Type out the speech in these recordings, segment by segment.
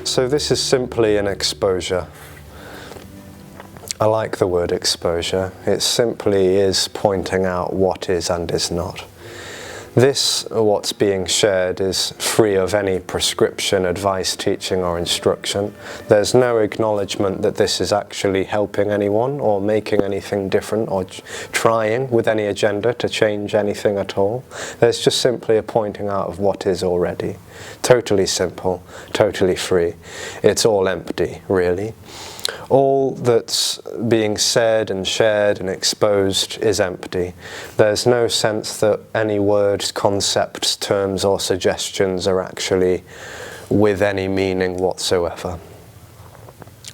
So this is simply an exposure. I like the word exposure. It simply is pointing out what is and is not. This, what's being shared, is free of any prescription, advice, teaching or instruction. There's no acknowledgement that this is actually helping anyone or making anything different or trying with any agenda to change anything at all. There's just simply a pointing out of what is already. Totally simple, totally free. It's all empty, really. All that's being said and shared and exposed is empty. There's no sense that any words, concepts, terms or suggestions are actually with any meaning whatsoever.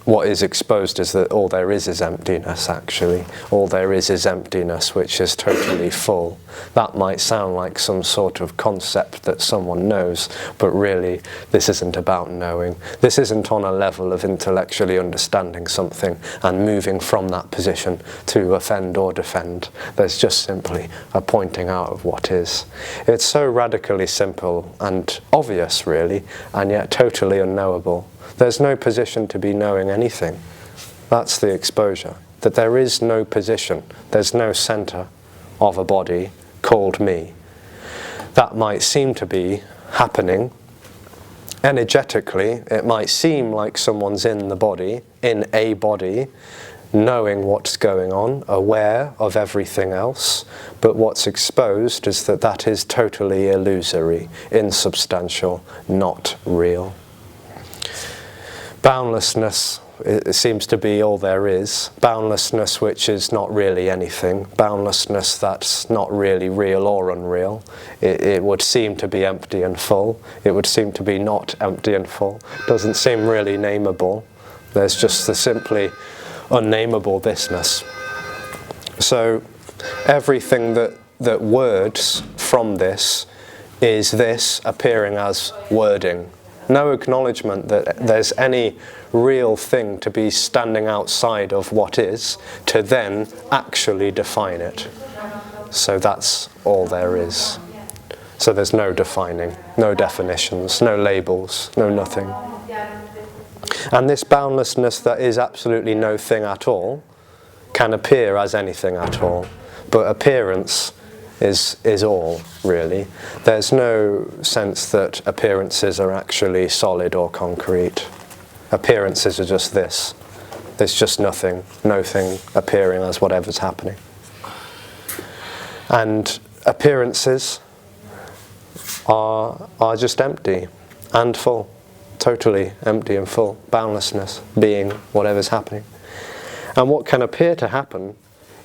What is exposed is that all there is emptiness, actually. All there is emptiness, which is totally full. That might sound like some sort of concept that someone knows, but really, this isn't about knowing. This isn't on a level of intellectually understanding something and moving from that position to offend or defend. There's just simply a pointing out of what is. It's so radically simple and obvious, really, and yet totally unknowable. There's no position to be knowing anything. That's the exposure. That there is no position, there's no centre of a body called me. That might seem to be happening. Energetically, it might seem like someone's in the body, in a body, knowing what's going on, aware of everything else, but what's exposed is that that is totally illusory, insubstantial, not real. Boundlessness, it seems to be all there is. Boundlessness which is not really anything. Boundlessness that's not really real or unreal. It would seem to be empty and full. It would seem to be not empty and full. Doesn't seem really nameable. There's just the simply unnameable thisness. So everything that words from this is this appearing as wording. No acknowledgement that there's any real thing to be standing outside of what is to then actually define it. So that's all there is. So there's no defining, no definitions, no labels, no nothing. And this boundlessness that is absolutely no thing at all can appear as anything at all. But appearance is all, really. There's no sense that appearances are actually solid or concrete. Appearances are just this. There's just nothing, no thing appearing as whatever's happening. And appearances are just empty and full. Totally empty and full. Boundlessness, being whatever's happening. And what can appear to happen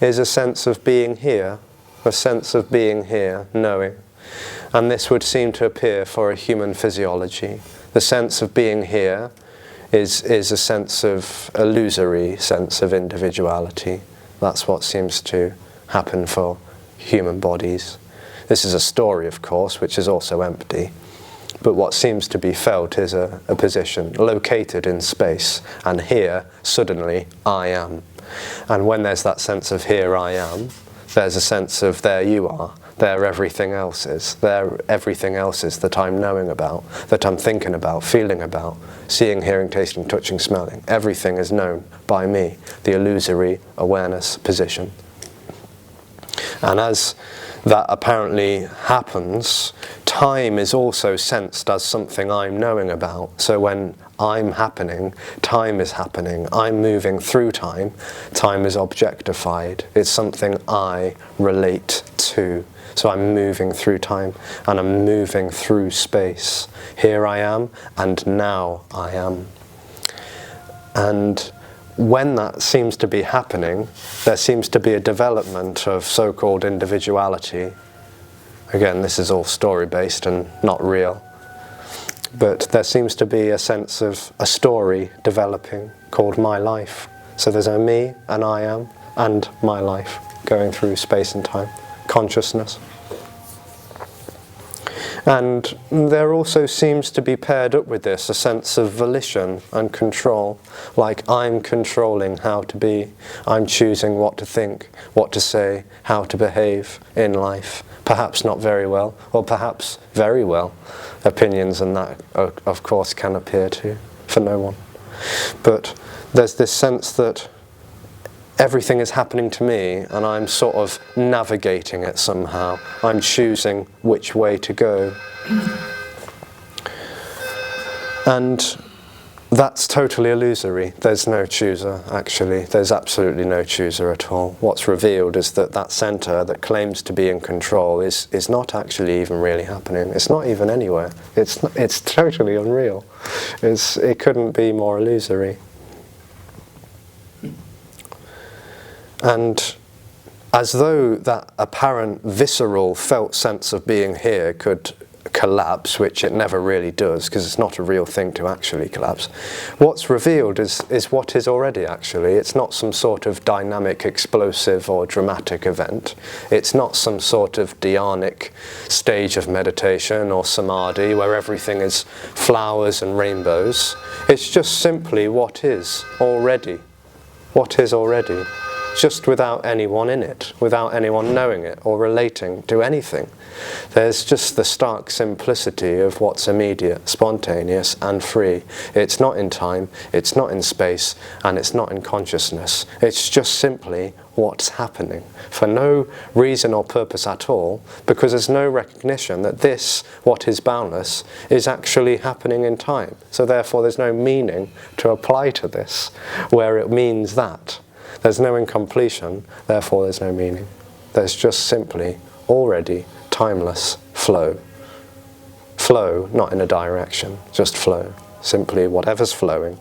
is a sense of being here, a sense of being here, knowing. And this would seem to appear for a human physiology. The sense of being here is a sense of, illusory sense of individuality. That's what seems to happen for human bodies. This is a story, of course, which is also empty. But what seems to be felt is a position located in space. And here, suddenly, I am. And when there's that sense of here I am, there's a sense of there you are, there everything else is, there everything else is that I'm knowing about, that I'm thinking about, feeling about, seeing, hearing, tasting, touching, smelling. Everything is known by me, the illusory awareness position. And as that apparently happens, time is also sensed as something I'm knowing about. So when I'm happening, time is happening. I'm moving through time. Time is objectified. It's something I relate to. So I'm moving through time and I'm moving through space. Here I am and now I am. And when that seems to be happening, there seems to be a development of so-called individuality. Again, this is all story-based and not real. But there seems to be a sense of a story developing called my life. So there's a me, an I am, and my life going through space and time, consciousness. And there also seems to be paired up with this a sense of volition and control, like I'm controlling how to be, I'm choosing what to think, what to say, how to behave in life. Perhaps not very well, or perhaps very well. Opinions and that, of course, can appear to, for no one. But there's this sense that everything is happening to me and I'm sort of navigating it somehow. I'm choosing which way to go. And that's totally illusory. There's no chooser, actually. There's absolutely no chooser at all. What's revealed is that that centre that claims to be in control is not actually even really happening. It's not even anywhere. It's totally unreal. It couldn't be more illusory. And as though that apparent visceral felt sense of being here could collapse, which it never really does, because it's not a real thing to actually collapse, what's revealed is what is already actually. It's not some sort of dynamic, explosive or dramatic event. It's not some sort of dhyanic stage of meditation or samadhi where everything is flowers and rainbows. It's just simply what is already. What is already. Just without anyone in it, without anyone knowing it or relating to anything. There's just the stark simplicity of what's immediate, spontaneous and free. It's not in time, it's not in space, and it's not in consciousness. It's just simply what's happening, for no reason or purpose at all, because there's no recognition that this, what is boundless, is actually happening in time. So therefore there's no meaning to apply to this, where it means that. There's no incompletion, therefore there's no meaning. There's just simply, already, timeless flow. Flow, not in a direction, just flow. Simply whatever's flowing,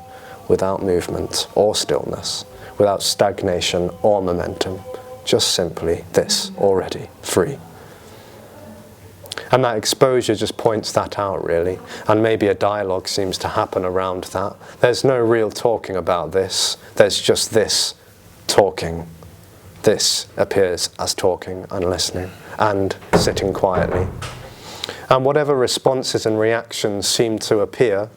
without movement or stillness, without stagnation or momentum. Just simply this, already, free. And that exposure just points that out, really. And maybe a dialogue seems to happen around that. There's no real talking about this. There's just this talking. This appears as talking and listening and sitting quietly. And whatever responses and reactions seem to appear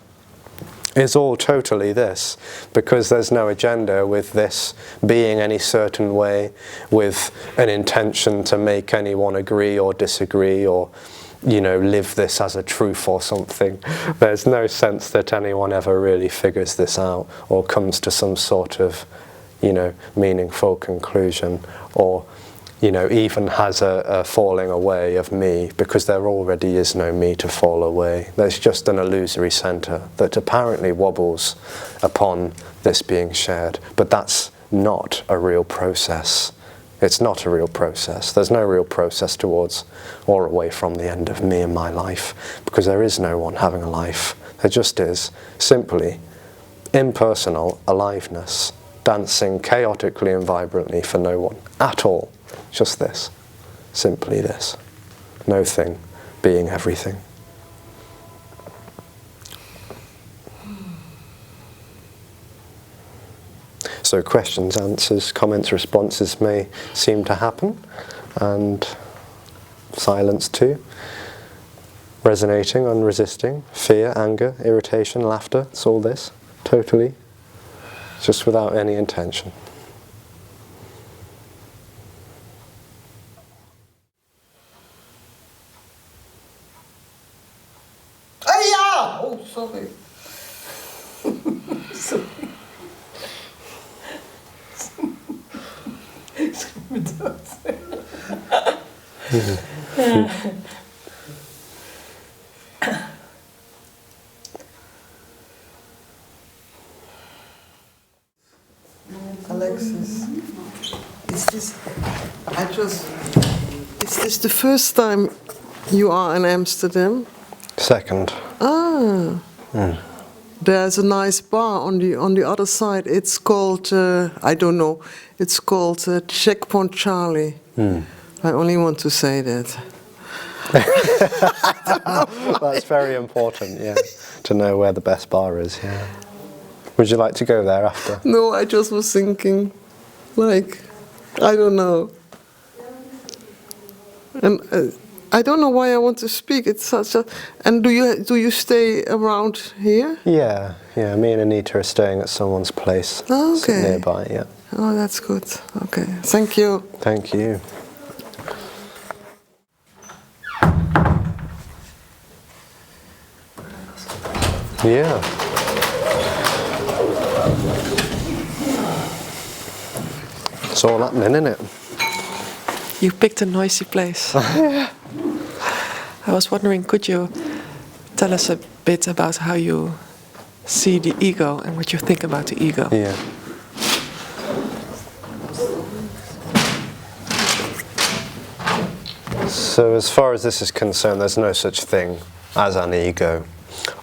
is all totally this, because there's no agenda with this being any certain way, with an intention to make anyone agree or disagree or, you know, live this as a truth or something. There's no sense that anyone ever really figures this out or comes to some sort of, you know, meaningful conclusion, or, you know, even has a falling away of me, because there already is no me to fall away. There's just an illusory centre that apparently wobbles upon this being shared, but that's not a real process. It's not a real process. There's no real process towards or away from the end of me and my life, because there is no one having a life. There just is simply impersonal aliveness, dancing chaotically and vibrantly for no one at all. Just this. Simply this. No thing being everything. So questions, answers, comments, responses may seem to happen, and silence too. Resonating, unresisting, fear, anger, irritation, laughter, it's all this, totally. Just without any intention. Oh, sorry. Sorry. Alexis, is this the first time you are in Amsterdam? Second. Ah. There's a nice bar on the other side. It's called I don't know. It's called Checkpoint Charlie. I only want to say that. That's very important, yeah, to know where the best bar is. Yeah. Would you like to go there after? No, I just was thinking, like, I don't know. And I don't know why I want to speak. It's such a. And do you stay around here? Yeah. Me and Anita are staying at someone's place nearby. Yeah. Oh, that's good. Okay, thank you. Thank you. Yeah. It's all happening, isn't it? You picked a noisy place. Yeah. I was wondering, could you tell us a bit about how you see the ego and what you think about the ego? Yeah. So as far as this is concerned, there's no such thing as an ego,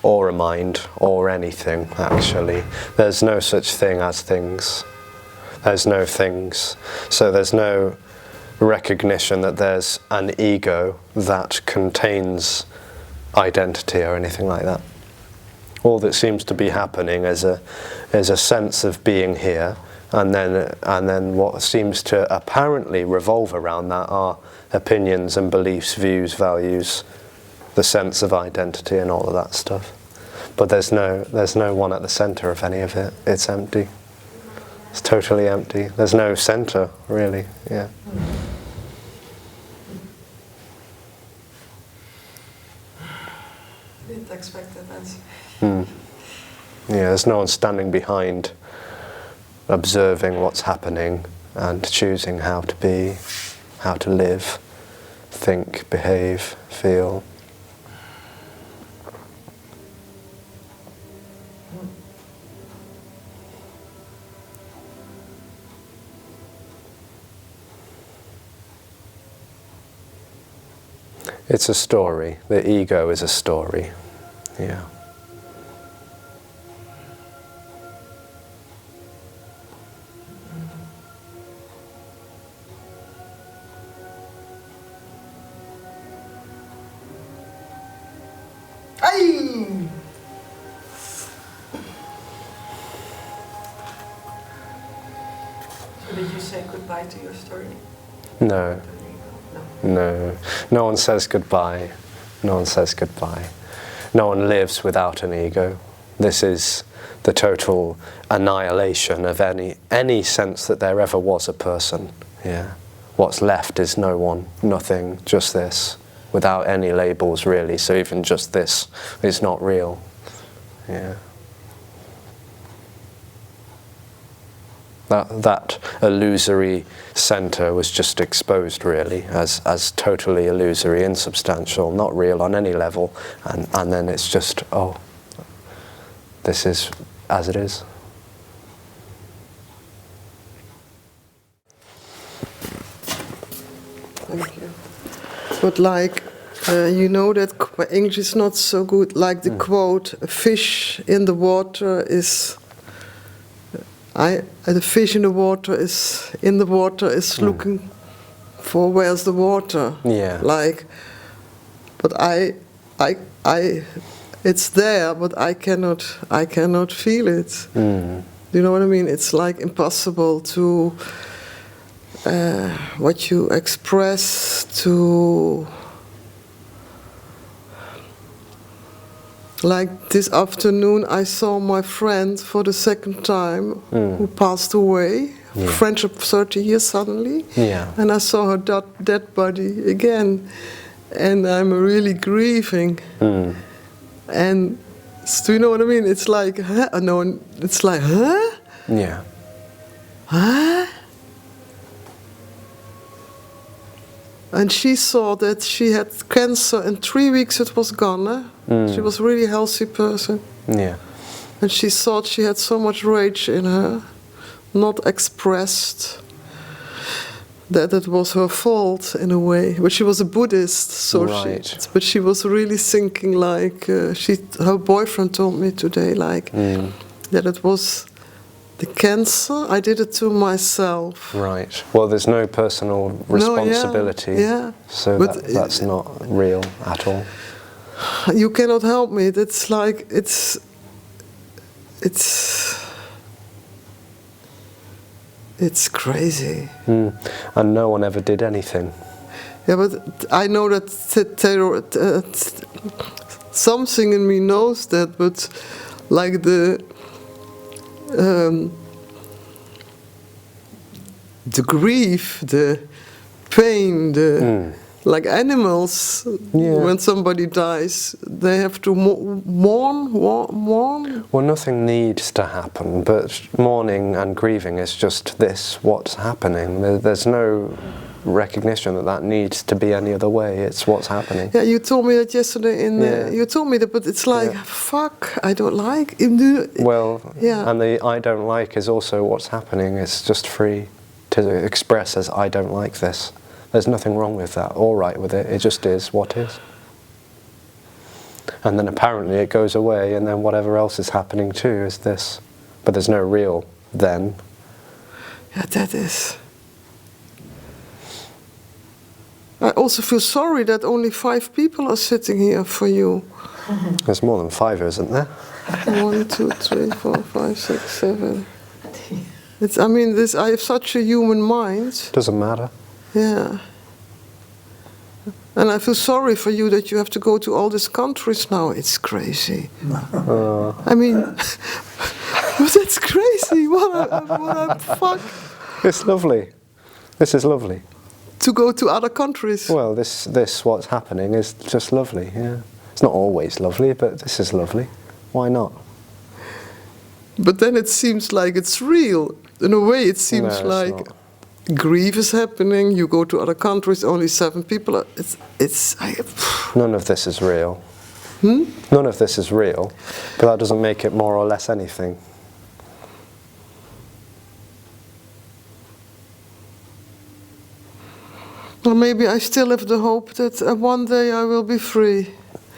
or a mind, or anything, actually. There's no such thing as things. There's no things. So there's no recognition that there's an ego that contains identity or anything like that. All that seems to be happening is a sense of being here, and then what seems to apparently revolve around that are opinions and beliefs, views, values, the sense of identity and all of that stuff. But there's no one at the center of any of it. It's empty. It's totally empty. There's no center, really. Yeah. Didn't expect that answer. Yeah, there's no one standing behind, observing what's happening and choosing how to be, how to live, think, behave, feel. It's a story. The ego is a story. Yeah. Ay! So did you say goodbye to your story? No. No. No one says goodbye. No one says goodbye. No one lives without an ego. This is the total annihilation of any sense that there ever was a person. Yeah. What's left is no one, nothing, just this, without any labels really. So even just this is not real. Yeah. That illusory center was just exposed really as totally illusory, insubstantial, not real on any level, and then it's just, oh, this is as it is. Thank you. But like, you know that my English is not so good, like the quote, a fish in the water is... the fish in the water is looking for where's the water. Yeah. Like, but it's there, but I cannot feel it. Do you know what I mean? It's like impossible to what you express to. Like this afternoon, I saw my friend for the second time who passed away. Yeah. Friendship 30 years suddenly. Yeah. And I saw her dead body again. And I'm really grieving. And do you know what I mean? It's like, huh? No, it's like, huh? Yeah. Huh? And she saw that she had cancer. In 3 weeks it was gone. Huh? She was a really healthy person. Yeah. And she thought she had so much rage in her, not expressed, that it was her fault in a way. But she was a Buddhist, so right. but she was really thinking like, her boyfriend told me today, like, that it was the cancer, I did it to myself. Right. Well, there's no personal responsibility. No, yeah. So that's not real at all. You cannot help me. It's like it's crazy. And no one ever did anything. Yeah, but I know that something in me knows that, but like the grief, the pain, like animals, when somebody dies, they have to mourn. Well, nothing needs to happen, but mourning and grieving is just this, what's happening. There's no recognition that needs to be any other way. It's what's happening. Yeah, you told me that yesterday. You told me that, but it's like, fuck, I don't like. Well, and the I don't like is also what's happening. It's just free to express as I don't like this. There's nothing wrong with that, all right with it. It just is what is. And then apparently it goes away, and then whatever else is happening too is this. But there's no real then. Yeah, that is. I also feel sorry that only 5 people are sitting here for you. There's more than 5, isn't there? 1, 2, 3, 4, 5, 6, 7. I have such a human mind. Doesn't matter. Yeah. And I feel sorry for you that you have to go to all these countries now. It's crazy. I mean, but that's crazy. What a fuck. It's lovely. This is lovely. To go to other countries. Well, this what's happening is just lovely, yeah. It's not always lovely, but this is lovely. Why not? But then it seems like it's real. In a way, it seems like grief is happening. You go to other countries, only 7 people. None of this is real. None of this is real, but that doesn't make it more or less anything. Well, maybe I still have the hope that one day I will be free.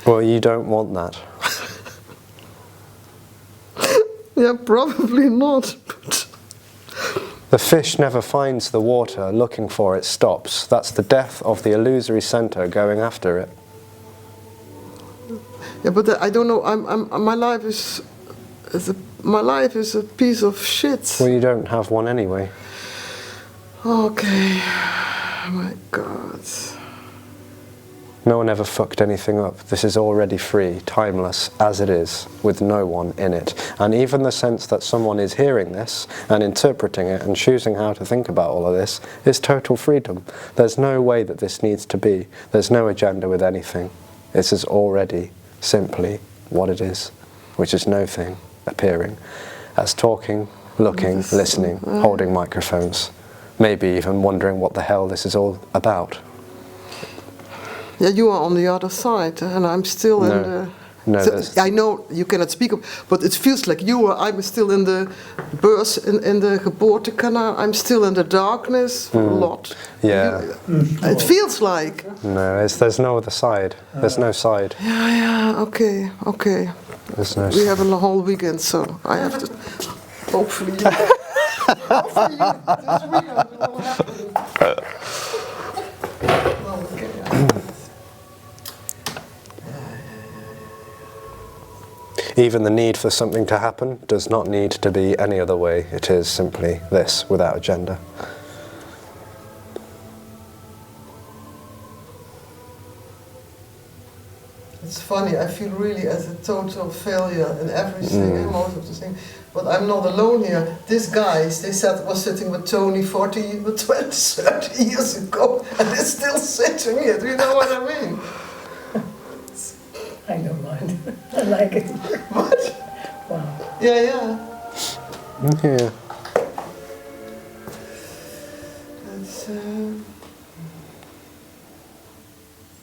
Well, you don't want that. Yeah, probably not. But the fish never finds the water, looking for it stops. That's the death of the illusory center going after it. Yeah, but I don't know. My life is a piece of shit. Well, you don't have one anyway. Okay. Oh my God. No one ever fucked anything up. This is already free, timeless, as it is, with no one in it. And even the sense that someone is hearing this and interpreting it and choosing how to think about all of this is total freedom. There's no way that this needs to be. There's no agenda with anything. This is already simply what it is, which is no thing appearing as talking, looking, listening, holding microphones, maybe even wondering what the hell this is all about. Yeah, you are on the other side, and I'm still in the... No, I know you cannot speak, but it feels like I'm still in the birth, in the geboortekanaal. I'm still in the darkness a lot. Yeah. It feels like. No, there's no other side. There's no side. Yeah, okay. There's no we have a whole weekend, so I have to... Hopefully this weekend will happen. Even the need for something to happen does not need to be any other way. It is simply this, without agenda. It's funny, I feel really as a total failure in everything, and most of the things. But I'm not alone here. These guys, they was sitting with Tony 20, 30 years ago, and they're still sitting here. Do you know what I mean? I don't mind. I like it. What? Wow. Yeah. Yeah. It's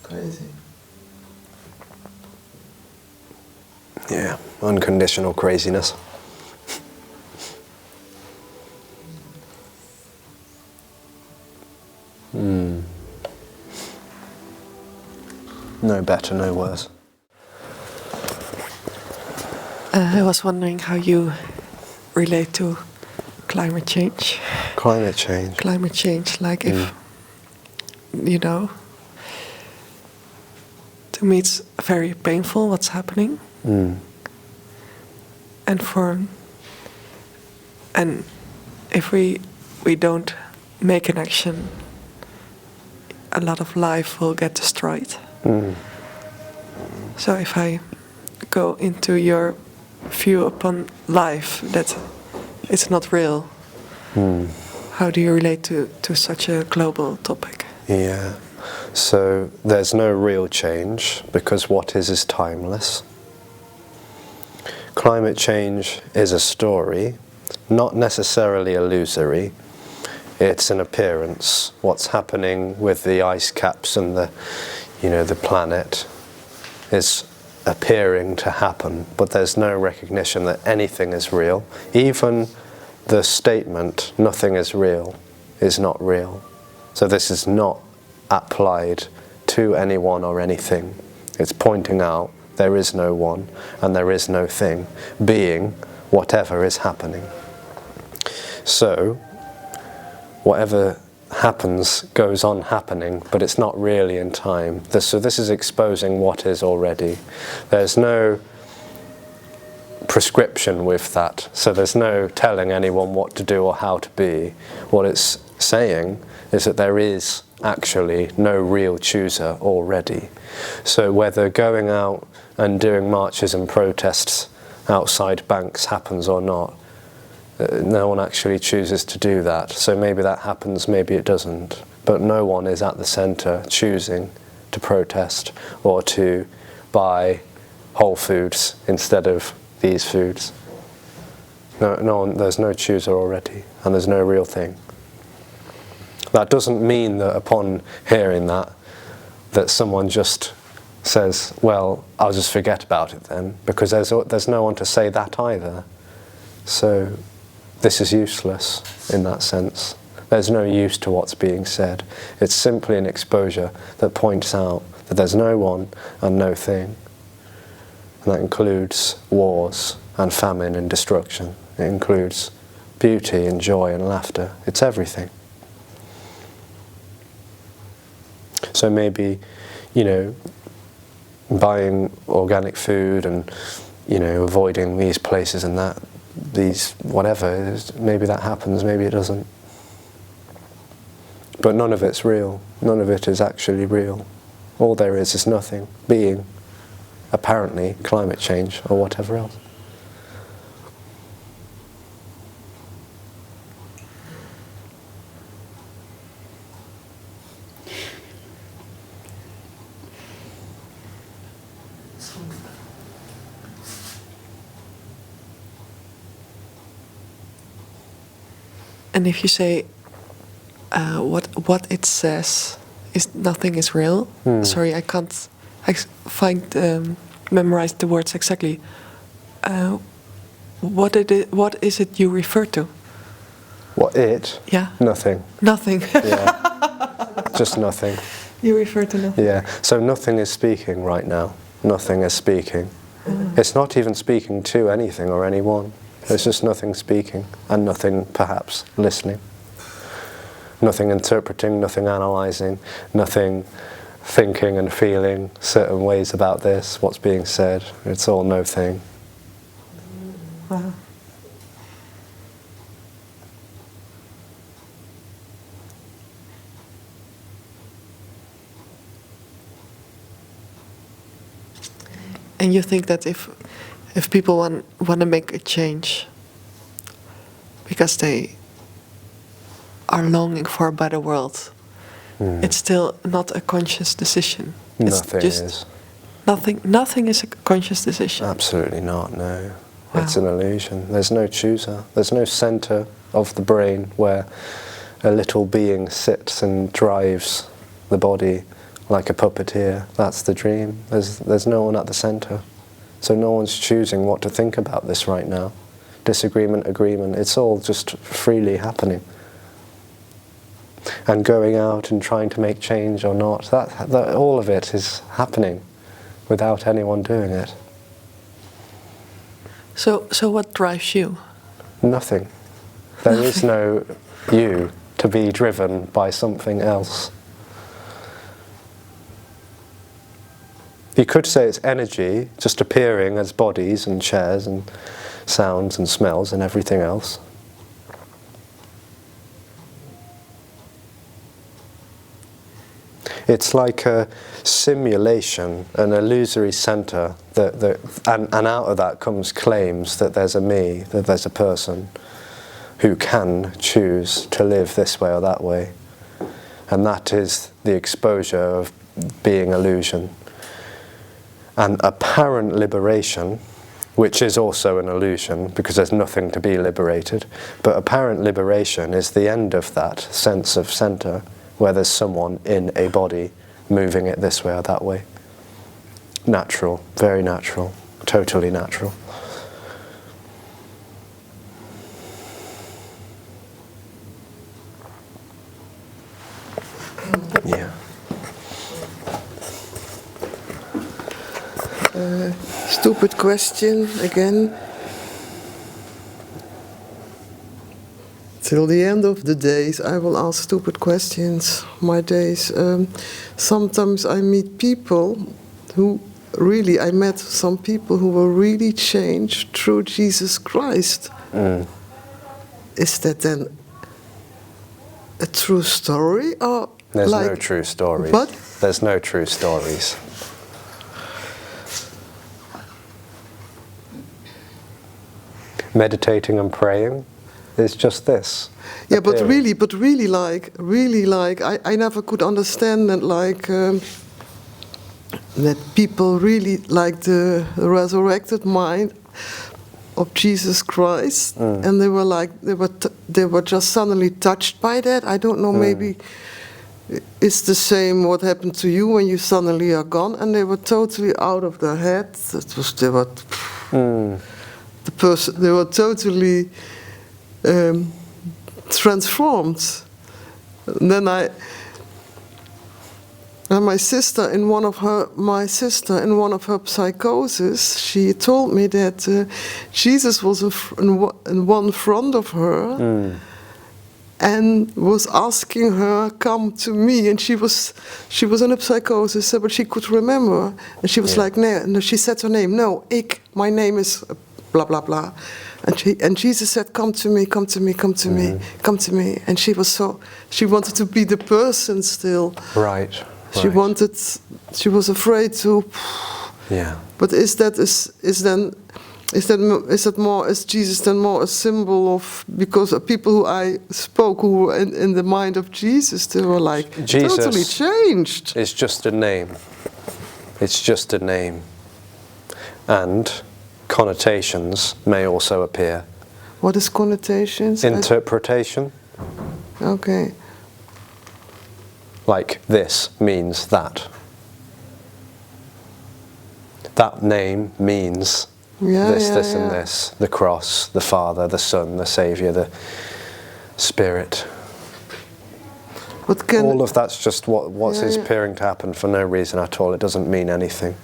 crazy. Yeah, unconditional craziness. No better, no worse. I was wondering how you relate to climate change. Climate change. Climate change, like if, to me it's very painful what's happening. And if we don't make an action, a lot of life will get destroyed. So if I go into your view upon life, that it's not real, how do you relate to such a global topic? Yeah. So there's no real change because what is timeless. Climate change is a story, not necessarily illusory. It's an appearance. What's happening with the ice caps and the planet is appearing to happen, but there's no recognition that anything is real. Even the statement, nothing is real, is not real. So this is not applied to anyone or anything. It's pointing out there is no one and there is no thing being whatever is happening. So whatever happens goes on happening, but it's not really in time. So this is exposing what is already. There's no prescription with that, so there's no telling anyone what to do or how to be. What it's saying is that there is actually no real chooser already. So whether going out and doing marches and protests outside banks happens or not, no one actually chooses to do that. So maybe that happens, maybe it doesn't. But no one is at the centre choosing to protest or to buy whole foods instead of these foods. No one, there's no chooser already, and there's no real thing. That doesn't mean that upon hearing that someone just says, well, I'll just forget about it then, because there's no one to say that either. So this is useless in that sense. There's no use to what's being said. It's simply an exposure that points out that there's no one and no thing. And that includes wars and famine and destruction. It includes beauty and joy and laughter. It's everything. So maybe, buying organic food and, avoiding these places and these whatever, maybe that happens, maybe it doesn't. But none of it's real. None of it is actually real. All there is nothing, being, apparently, climate change or whatever else. And if you say what it says is nothing is real. Sorry, I can't memorize the words exactly. What is it you refer to? What it? Yeah. Nothing. Nothing. Yeah. Just nothing. You refer to nothing. Yeah. So nothing is speaking right now. Nothing is speaking. It's not even speaking to anything or anyone. There's just nothing speaking and nothing perhaps listening. Nothing interpreting, nothing analysing, nothing thinking and feeling certain ways about this, what's being said. It's all no thing. Wow. And you think that if people want to make a change because they are longing for a better world, it's still not a conscious decision. Nothing it's just is. Nothing is a conscious decision. Absolutely not, no. Wow. It's an illusion. There's no chooser. There's no centre of the brain where a little being sits and drives the body like a puppeteer. That's the dream. There's no one at the centre. So no one's choosing what to think about this right now. Disagreement, agreement, it's all just freely happening. And going out and trying to make change or not, that all of it is happening without anyone doing it. So what drives you? Nothing. There is no you to be driven by something else. You could say it's energy just appearing as bodies and chairs and sounds and smells and everything else. It's like a simulation, an illusory center, and out of that comes claims that there's a me, that there's a person who can choose to live this way or that way. And that is the exposure of being illusion. And apparent liberation, which is also an illusion because there's nothing to be liberated, but apparent liberation is the end of that sense of center, where there's someone in a body moving it this way or that way. Natural, very natural, totally natural. Yeah. Stupid question again. Till the end of the days, I will ask stupid questions. My days. Sometimes I meet people who really, I met some people who were really changed through Jesus Christ. Is that then a true story, or there's like, no true stories? What? There's no true stories. Meditating and praying is just this. Yeah, but really, like, I never could understand that, like, that people really like the resurrected mind of Jesus Christ, and they were like, they were just suddenly touched by that. I don't know, maybe it's the same what happened to you when you suddenly are gone, and they were totally out of their head. They were totally transformed. And then my sister in one of her psychoses, she told me that Jesus was in one front of her and was asking her, "Come to me." And she was in a psychosis, but she could remember, and she was like, "No." She said her name. "No, my name is blah blah blah." And Jesus said, "Come to me, come to me, come to me, come to me." And she wanted to be the person still. Right. She was afraid to. Yeah. But is Jesus then more a symbol of, because people who I spoke who were in the mind of Jesus, they were like Jesus totally changed. It's just a name. It's just a name. And connotations may also appear. What is connotations? Interpretation. Okay. Like this means that. That name means this and this. The cross, the Father, the Son, the Saviour, the Spirit. But all of that's just what's appearing to happen for no reason at all. It doesn't mean anything.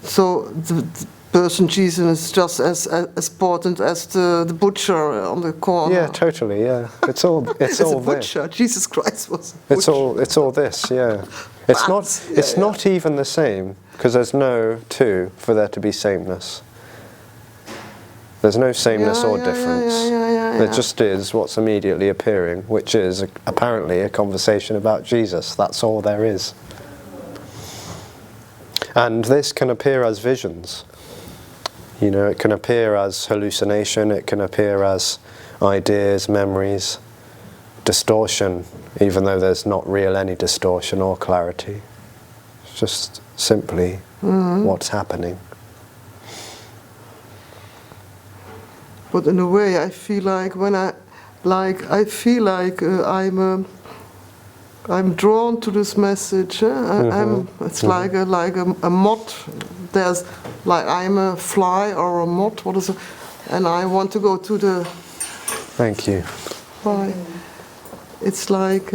So the person Jesus is just as important as the butcher on the corner. Yeah, totally. Yeah, it's all a butcher. Jesus Christ was. It's all this. Yeah, it's not even the same, because there's no two for there to be sameness. There's no sameness or difference. There just is what's immediately appearing, which is apparently a conversation about Jesus. That's all there is. And this can appear as visions. You know, it can appear as hallucination, it can appear as ideas, memories, distortion, even though there's not any distortion or clarity. It's just simply what's happening. But in a way, I feel like I'm drawn to this message. It's like a moth. There's like I'm a fly or a moth. What is it? And I want to go to the. Thank you. Fly. It's like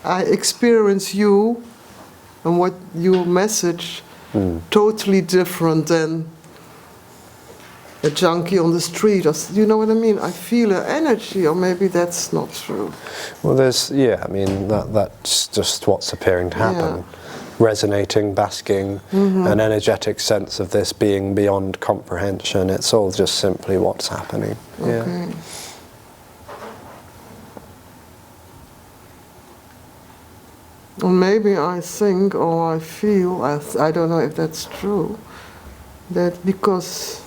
I experience you and what your message totally different than a junkie on the street, or you know what I mean? I feel an energy, or maybe that's not true. Well, that's just what's appearing to happen. Yeah. Resonating, basking, an energetic sense of this being beyond comprehension. It's all just simply what's happening. Okay. Yeah. Or maybe I think or I feel, I don't know if that's true, that because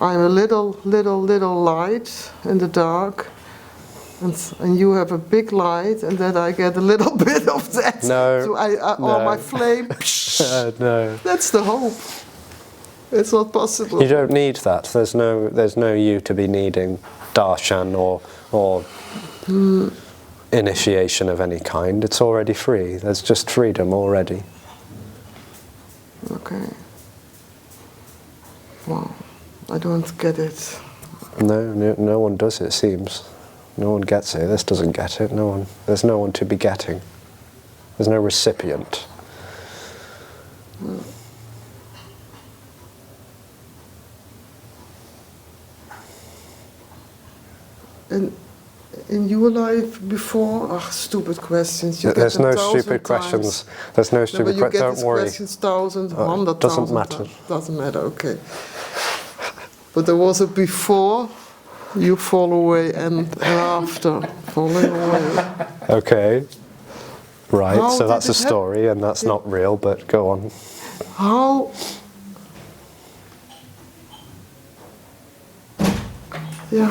I'm a little light in the dark, and you have a big light, and that I get a little bit of that. No, So or no. my flame. No. That's the hope. It's not possible. You don't need that. There's no you to be needing darshan or initiation of any kind. It's already free. There's just freedom already. Okay. Wow. I don't get it. No one does, it seems. No one gets it. This doesn't get it. There's no one to be getting. There's no recipient. And in your life before, stupid questions. You There's get them no 1,000 stupid times. questions. There's no stupid questions. Don't worry. Questions 1,000, 100,000 doesn't matter. times. Doesn't matter. Okay. But there was a before, you fall away, and after falling away. Okay. Right. How So that's did a it story, and that's not real. But go on. How? Yeah.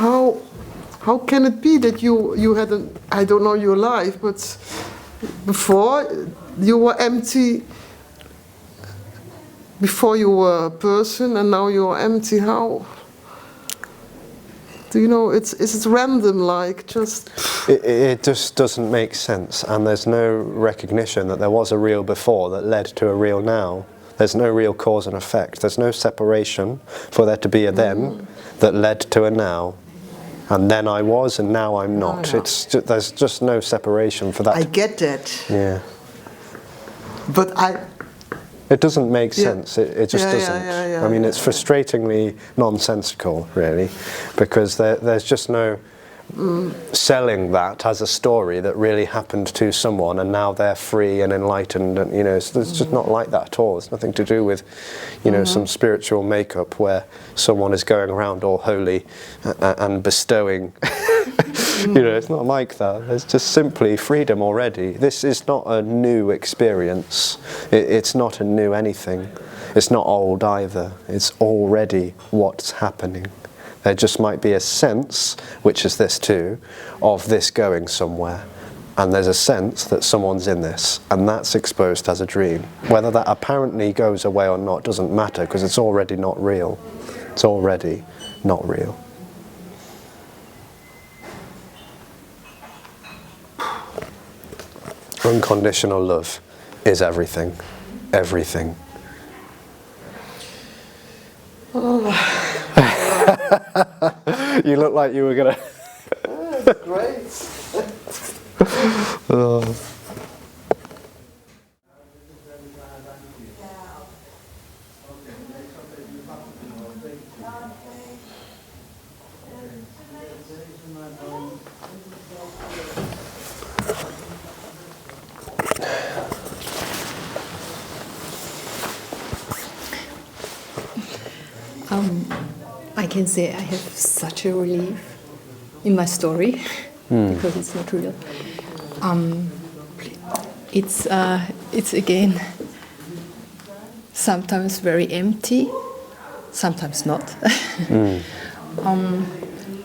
How can it be that you had an, I don't know your life, but before you were empty, before you were a person, and now you are empty? How? Do you know, is it random, like just... It just doesn't make sense, and there's no recognition that there was a real before that led to a real now. There's no real cause and effect. There's no separation for there to be a then that led to a now. And then I was, and now I'm not. There's just no separation for that. I get that. Yeah. But It doesn't make sense. It just doesn't. Yeah, I mean, it's frustratingly nonsensical, really, because there's just no selling that as a story that really happened to someone, and now they're free and enlightened, and it's just not like that at all. It's nothing to do with, some spiritual makeup where someone is going around all holy and bestowing. It's not like that. It's just simply freedom already. This is not a new experience. It's not a new anything. It's not old either. It's already what's happening. There just might be a sense, which is this too, of this going somewhere. And there's a sense that someone's in this, and that's exposed as a dream. Whether that apparently goes away or not doesn't matter, because it's already not real. It's already not real. Unconditional love is everything. Everything. You look like you were going to... Great. I can say I have such a relief in my story because it's not real. It's again sometimes very empty, sometimes not,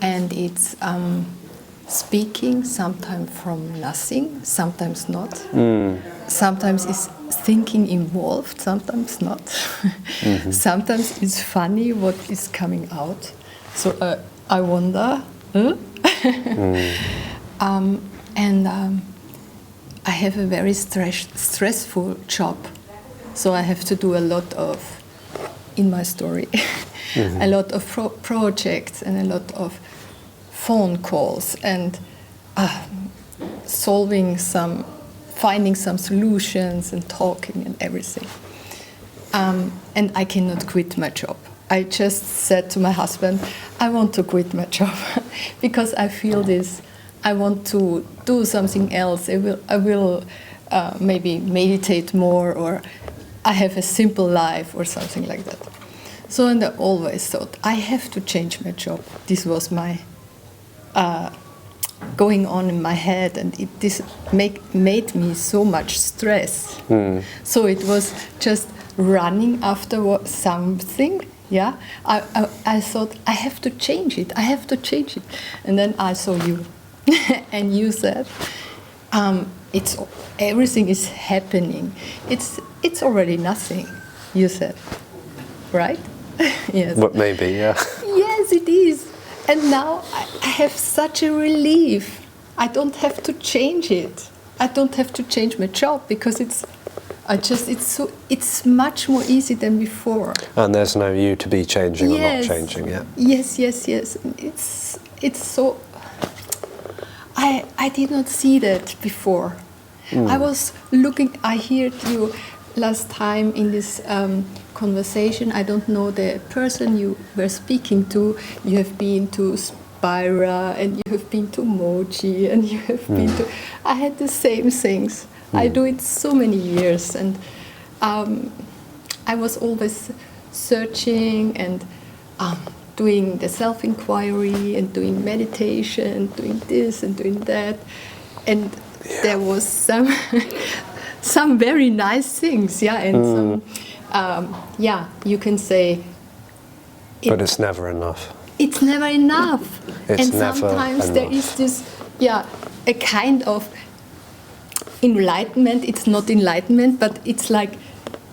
and it's speaking sometimes from nothing, sometimes not. Sometimes it's thinking involved, sometimes not. Sometimes it's funny what is coming out. So I wonder. And I have a very stressful job. So I have to do a lot of, in my story, a lot of projects and a lot of phone calls and finding some solutions and talking and everything. And I cannot quit my job. I just said to my husband, I want to quit my job because I feel this. I want to do something else. I will maybe meditate more, or I have a simple life or something like that. So and I always thought I have to change my job. This was my going on in my head, and this made me so much stress. So it was just running after something. Yeah, I thought I have to change it. I have to change it, and then I saw you, and you said, "It's everything is happening. It's already nothing." You said, right? Yes. But maybe, yeah. Yes, it is. And now I have such a relief. I don't have to change it. I don't have to change my job because it's much more easy than before. And there's no you to be changing or not Yes. changing, yeah. Yes. It's so. I did not see that before. I was looking. I heard you last time in this conversation. I don't know the person you were speaking to. You have been to Spira and you have been to Mochi and you have been to. I had the same things. I do it so many years, and I was always searching and doing the self-inquiry and doing meditation, doing this and doing that, and there was some very nice things, yeah, and some, you can say. But it's never enough. It's never enough. It's and never sometimes there enough. is this, a kind of enlightenment. It's not enlightenment, but it's like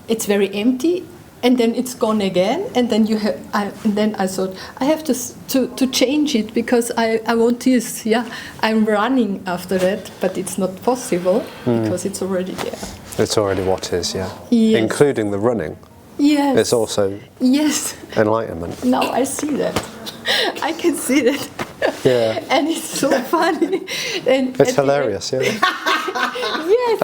it's very empty, and then it's gone again, and then you have. And then I thought I have to change it because I want this. Yeah, I'm running after that, but it's not possible because it's already there. It's already what is, yeah. Yes. Including the running. Yes. It's also Yes. enlightenment. Now I see that. I can see that. Yeah. And it's so funny. And It's hilarious, yeah. Yes,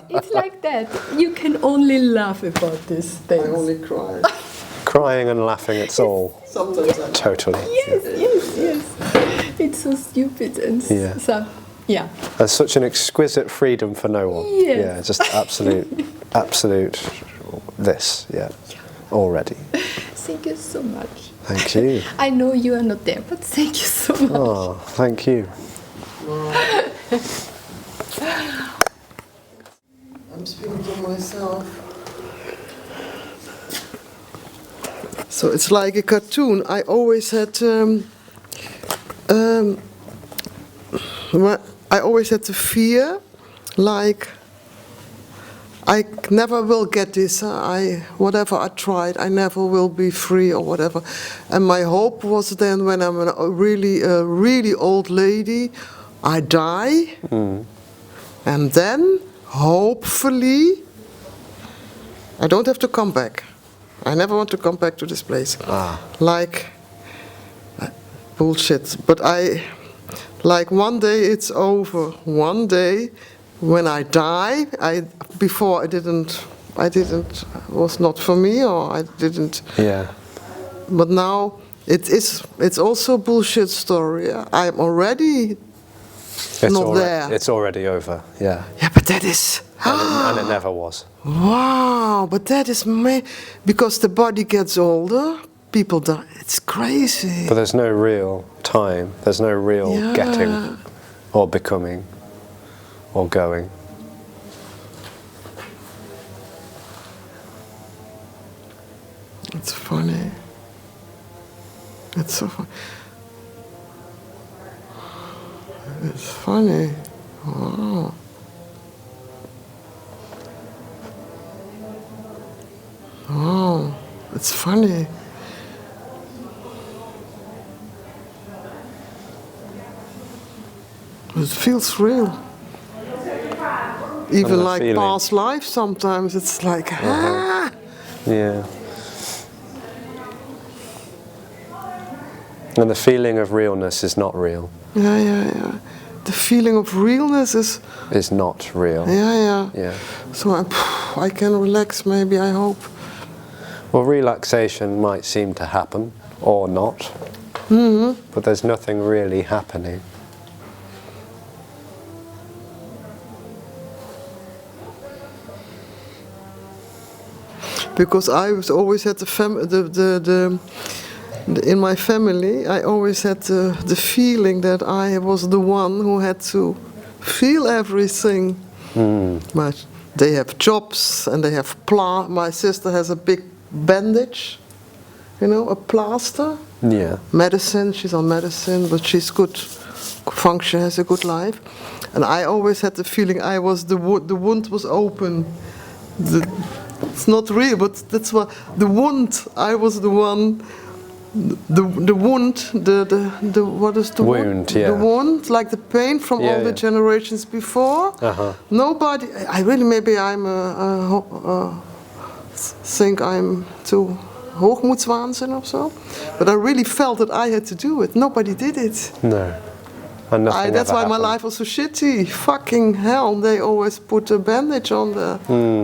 it's like that. You can only laugh about these I things. only cry. Crying and laughing, it's all Sometimes I totally. Yes. It's so stupid and Yeah. so, yeah. There's such an exquisite freedom for no one. Yes. Yeah, just absolute this, yeah, already. Thank you so much. Thank you. I know you are not there, but thank you so much. Oh, thank you. I'm speaking to myself. So it's like a cartoon. I always had I always had the fear, like I never will get this. Whatever I tried, I never will be free or whatever. And my hope was then, when I'm a really old lady, I die, and then hopefully I don't have to come back. I never want to come back to this place. Like bullshit. But like one day it's over. One day when I die, before I didn't was not for me, or I didn't. Yeah. But now it's also a bullshit story. I'm already not there. It's already over, yeah. Yeah, but that is. And it never was. Wow, but that is because the body gets older, people die. It's crazy. But there's no real time, there's no real getting or becoming or going. It's funny. It's so funny. It's funny. Wow. Oh, it's funny. It feels real. Even the like feeling. past life sometimes, it's like, Yeah. And the feeling of realness is not real. Yeah. The feeling of realness Is not real. yeah. So I can relax, maybe, I hope. Well, relaxation might seem to happen, or not. But there's nothing really happening. Because I was always had the in my family, I always had the feeling that I was the one who had to feel everything. But they have jobs and they have my sister has a big bandage, you know, a plaster. Yeah. Medicine, she's on medicine, but she's good function, has a good life. And I always had the feeling I was the wound was open. It's not real, but that's what the wound. I was the one. The wound. The what is the wound? Yeah. The wound, like the pain from all the generations before. Nobody. I really maybe I'm think I'm too hoogmoedswaanzin or so. But I really felt that I had to do it. Nobody did it. No. And nothing that's ever why happened. my life was so shitty. Fucking hell. They always put a bandage on there.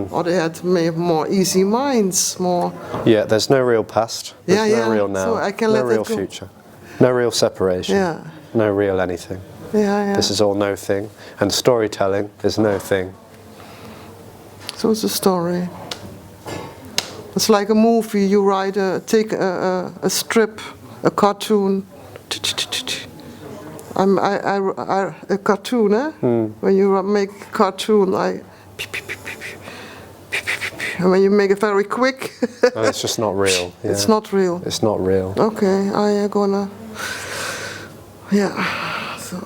Or they had more easy minds, more... Yeah, there's no real past. There's no real now. So I can no let real that go. future. No real separation. Yeah. No real anything. Yeah. This is all no thing. And storytelling is no thing. So it's a story. It's like a movie. You take a strip, a cartoon. A cartoon, eh? When you make a cartoon, and when you make it very quick. And it's just not real. Yeah. It's not real. It's not real. Okay, I gonna. Yeah. So.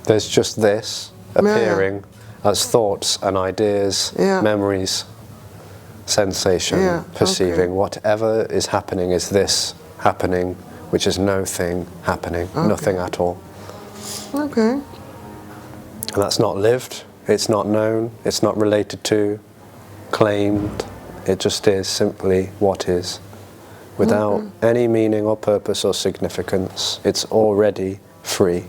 There's just this appearing as thoughts and ideas, memories, sensation, perceiving. Whatever is happening is this happening, which is no thing happening, nothing at all. Okay. And that's not lived, it's not known, it's not related to, claimed, it just is simply what is. Without any meaning or purpose or significance, it's already free.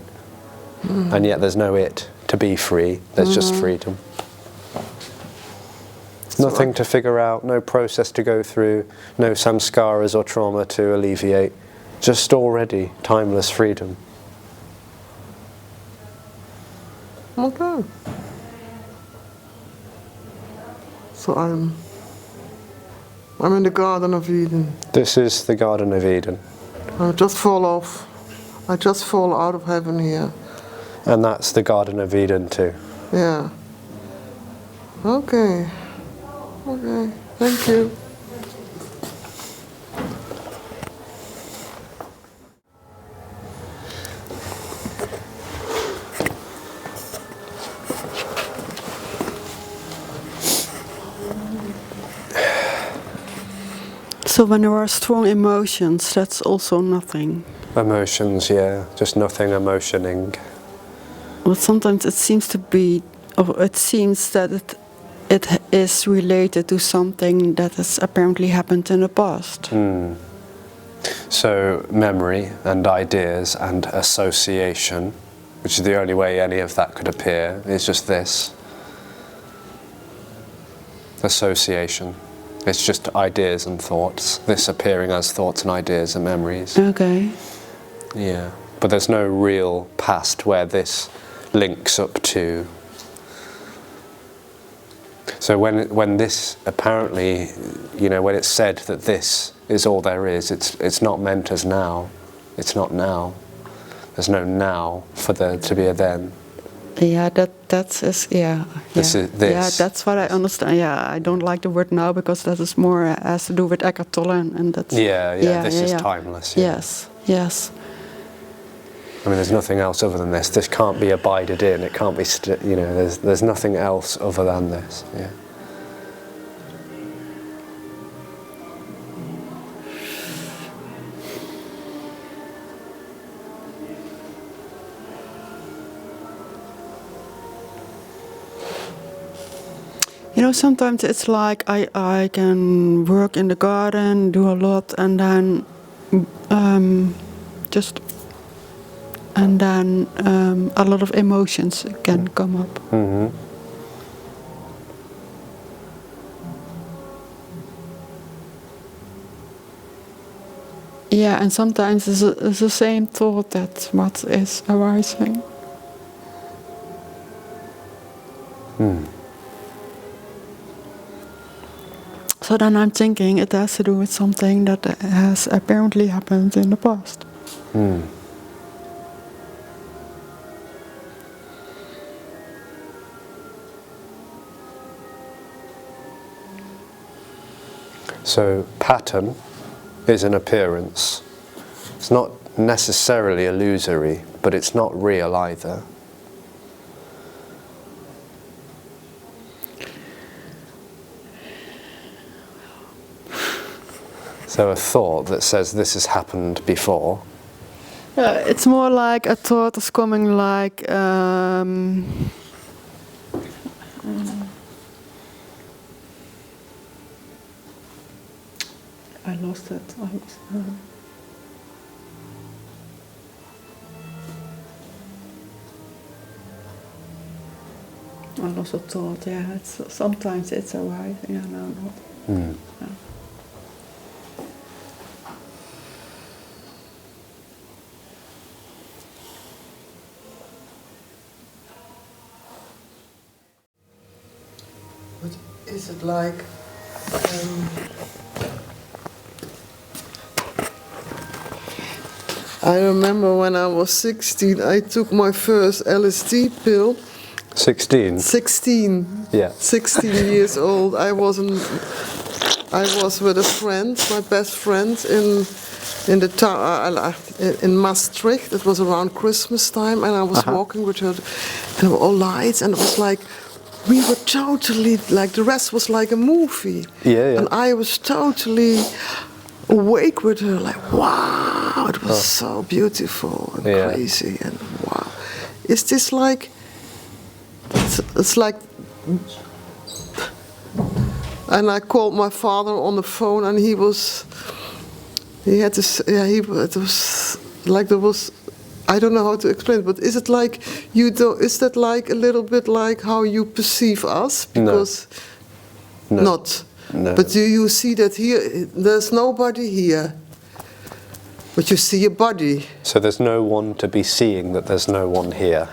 And yet there's no it to be free, there's just freedom. Nothing to figure out, no process to go through, no samskaras or trauma to alleviate. Just already timeless freedom. Okay. So I'm in the Garden of Eden. This is the Garden of Eden. I just fall off. I just fall out of heaven here. And that's the Garden of Eden too. Yeah. Okay. Okay. Thank you. So when there are strong emotions, that's also nothing. Emotions, yeah, just nothing emotioning. Well, sometimes it seems to be, or it seems that it is related to something that has apparently happened in the past. So memory and ideas and association, which is the only way any of that could appear, is just this. Association. It's just ideas and thoughts, this appearing as thoughts and ideas and memories. Okay. Yeah, but there's no real past where this links up to. So when this apparently, when it's said that this is all there is, it's not meant as now. It's not now. There's no now for there to be a then. Yeah, that's yeah. This is this. Yeah, that's what I understand. Yeah, I don't like the word now because that is more has to do with Eckhart Tolle and that's. Yeah. This is timeless. Yeah. Yes. I mean, there's nothing else other than this. This can't be abided in. It can't be. There's nothing else other than this. Yeah. Sometimes it's like I can work in the garden, do a lot, and then a lot of emotions can come up. Mm-hmm. Yeah, and sometimes it's the same thought that what is arising. So then I'm thinking it has to do with something that has apparently happened in the past. So pattern is an appearance. It's not necessarily illusory, but it's not real either. So a thought that says this has happened before. It's more like a thought is coming like I lost it. I lost a thought. Yeah, sometimes it's alright. Yeah, no, not. No. But is it like I remember when I was 16, I took my first LSD pill. 16? 16. Yeah. 16 years old. I was with a friend, my best friend, in the town in Maastricht. It was around Christmas time, and I was walking with her, and there were all lights, and it was like we were totally like the rest was like a movie. Yeah. And I was totally awake with her, like wow, it was so beautiful and crazy, and wow. Is this like? It's like, and I called my father on the phone, and it was like there was, I don't know how to explain it, but is it like is that like a little bit like how you perceive us? Because not. No. But do you see that here, there's nobody here, but you see a body. So there's no one to be seeing that there's no one here,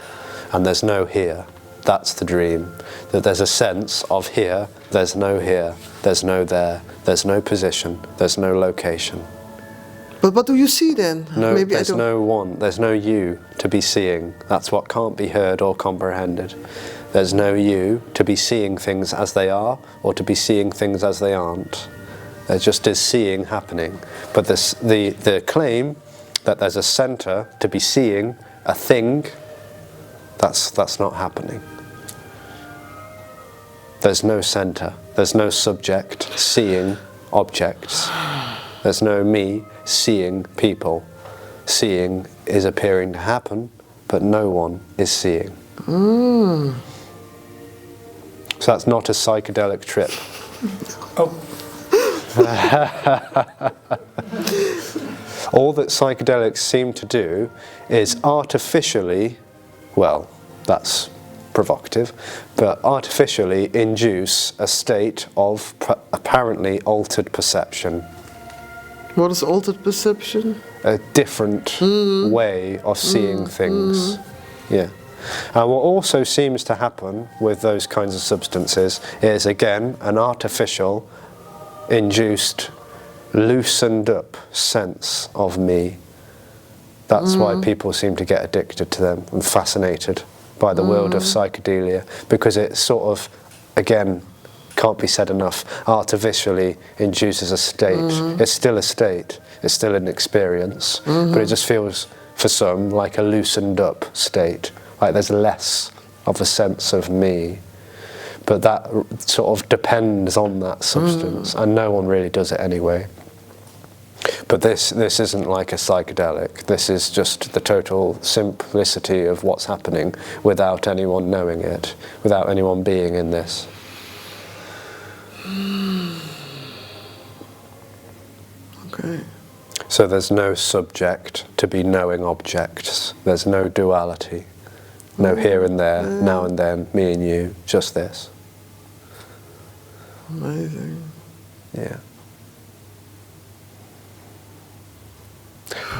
and there's no here. That's the dream. That there's a sense of here, there's no here, there's no there, there's no position, there's no location. But what do you see then? No, Maybe there's no one, there's no you to be seeing. That's what can't be heard or comprehended. There's no you to be seeing things as they are or to be seeing things as they aren't. There just is seeing happening. But the claim that there's a center to be seeing a thing, that's not happening. There's no center, there's no subject seeing objects. There's no me seeing people. Seeing is appearing to happen, but no one is seeing. So that's not a psychedelic trip. All that psychedelics seem to do is artificially, well, that's provocative, but artificially induce a state of apparently altered perception. What is altered perception? A different way of seeing things. Yeah. And what also seems to happen with those kinds of substances is, again, an artificial, induced, loosened up sense of me. That's why people seem to get addicted to them and fascinated by the world of psychedelia, because it sort of, again, can't be said enough, artificially induces a state. It's still a state, it's still an experience, but it just feels, for some, like a loosened up state, like there's less of a sense of me. But that sort of depends on that substance, and no one really does it anyway. But this isn't like a psychedelic. This is just the total simplicity of what's happening without anyone knowing it, without anyone being in this. Okay. So there's no subject to be knowing objects. There's no duality. No here and there, now and then, me and you, just this. Amazing. Yeah.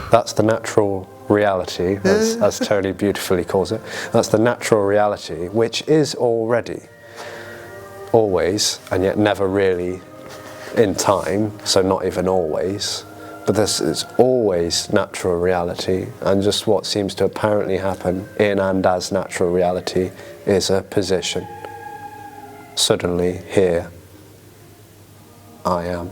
That's the natural reality, as Tony beautifully calls it. That's the natural reality, which is already, always, and yet never really in time, so not even always, but this is always natural reality, and just what seems to apparently happen in and as natural reality is a position. Suddenly, here, I am.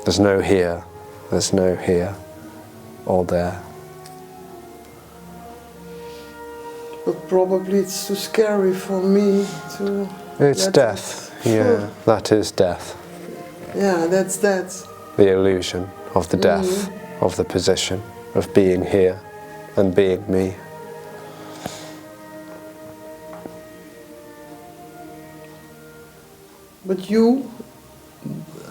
There's no here or there. But probably it's too scary for me to... It's death, yeah, that is death. Yeah, that's that. The illusion of the death, of the position, of being here and being me. But you,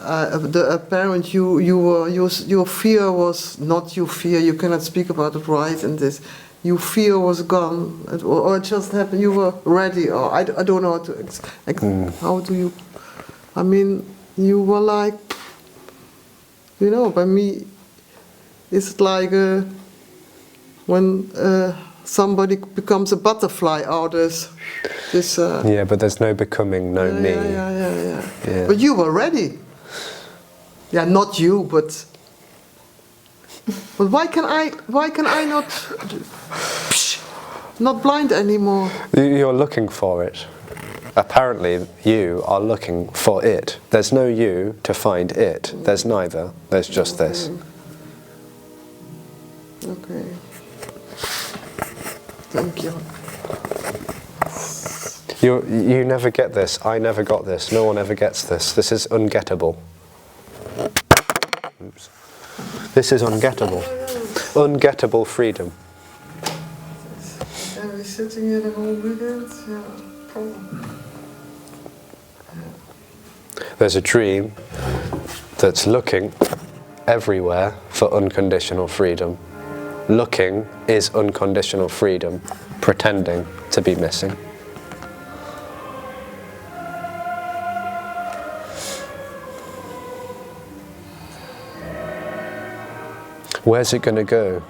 apparent your fear was not your fear. You cannot speak about it, right? And this, your fear was gone, or it just happened. You were ready, or I don't know how to. How do you? I mean, you were like, you know, by me, it's like when somebody becomes a butterfly out of this. Yeah, but there's no becoming, no me. Yeah. But you were ready. Yeah, not you, but why can I not blind anymore? You're looking for it. Apparently, you are looking for it. There's no you to find it. There's neither. There's just this. Okay. Thank you. You never get this. I never got this. No one ever gets this. This is ungettable. Oops. This is ungettable. Ungettable freedom. Are we sitting here the whole weekend? Yeah, probably. There's a dream that's looking everywhere for unconditional freedom. Looking is unconditional freedom, pretending to be missing. Where's it going to go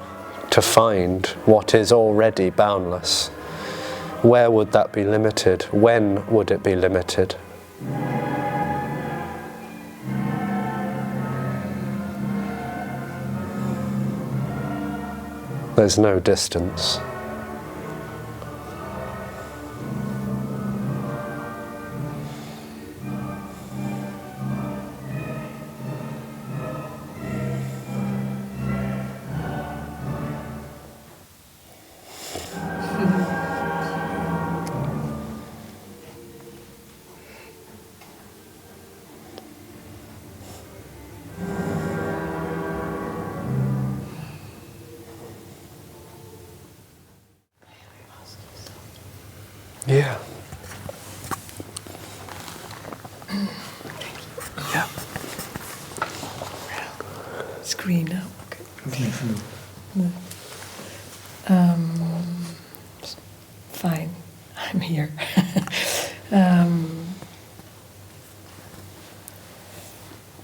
to find what is already boundless? Where would that be limited? When would it be limited? There's no distance. Yeah. Yeah. Screen now. Okay. Fine. I'm here.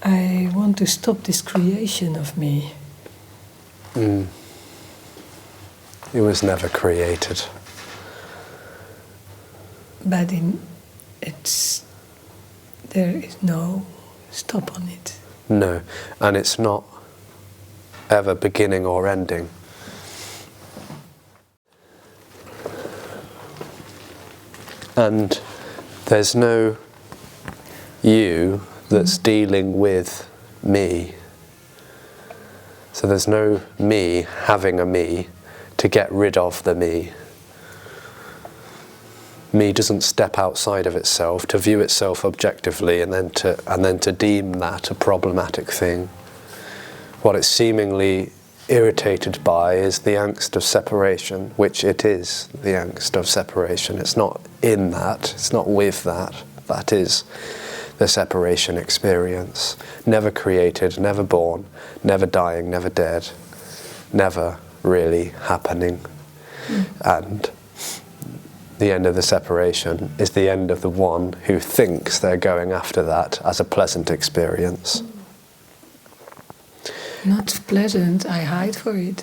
I want to stop this creation of me. It was never created. But there is no stop on it. No, and it's not ever beginning or ending. And there's no you that's dealing with me. So there's no me having a me to get rid of the me. Me doesn't step outside of itself to view itself objectively and then to deem that a problematic thing. What it's seemingly irritated by is the angst of separation, which it is the angst of separation. It's not in that, it's not with that. That is the separation experience. Never created, never born, never dying, never dead, never really happening. And the end of the separation is the end of the one who thinks they're going after that as a pleasant experience. Not pleasant, I hide for it.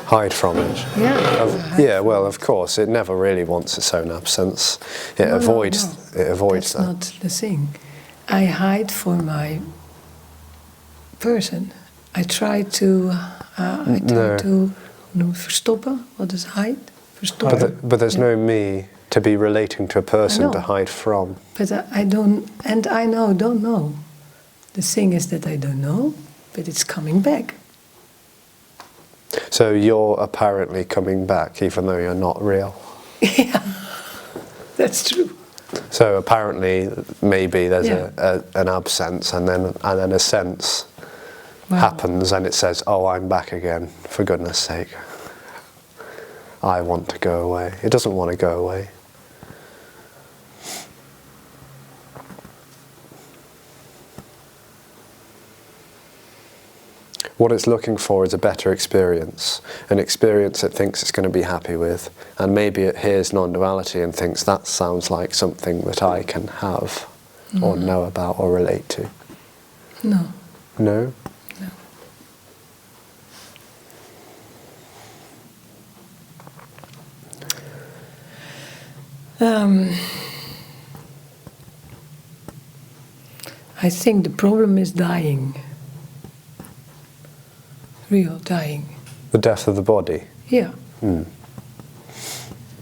hide from it. Yeah. Yeah, well, of course, it never really wants its own absence. It avoids. No. It avoids That's that. not the thing. I hide for my person. I try to. Verstoppen. What is hide? Verstoppen. But there's no me to be relating to a person to hide from. But I don't, and I don't know. The thing is that I don't know, but it's coming back. So you're apparently coming back, even though you're not real. Yeah, that's true. So apparently, maybe there's an absence, and then a sense happens, and it says, "Oh, I'm back again. For goodness' sake, I want to go away." It doesn't want to go away. What it's looking for is a better experience, an experience it thinks it's going to be happy with, and maybe it hears non-duality and thinks that sounds like something that I can have, or know about, or relate to. No. No? I think the problem is dying. Real dying. The death of the body. Yeah.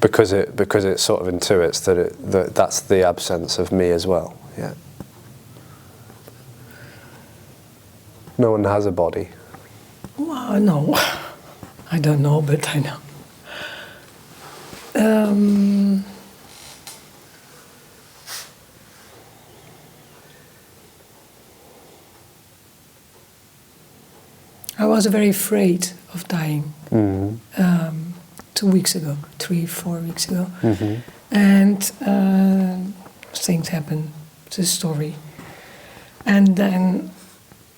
Because it sort of intuits that that's the absence of me as well. Yeah. No one has a body. Well, no. I don't know, but I know. I was very afraid of dying 2 weeks ago, 3-4 weeks ago. And things happened, it's a story. And then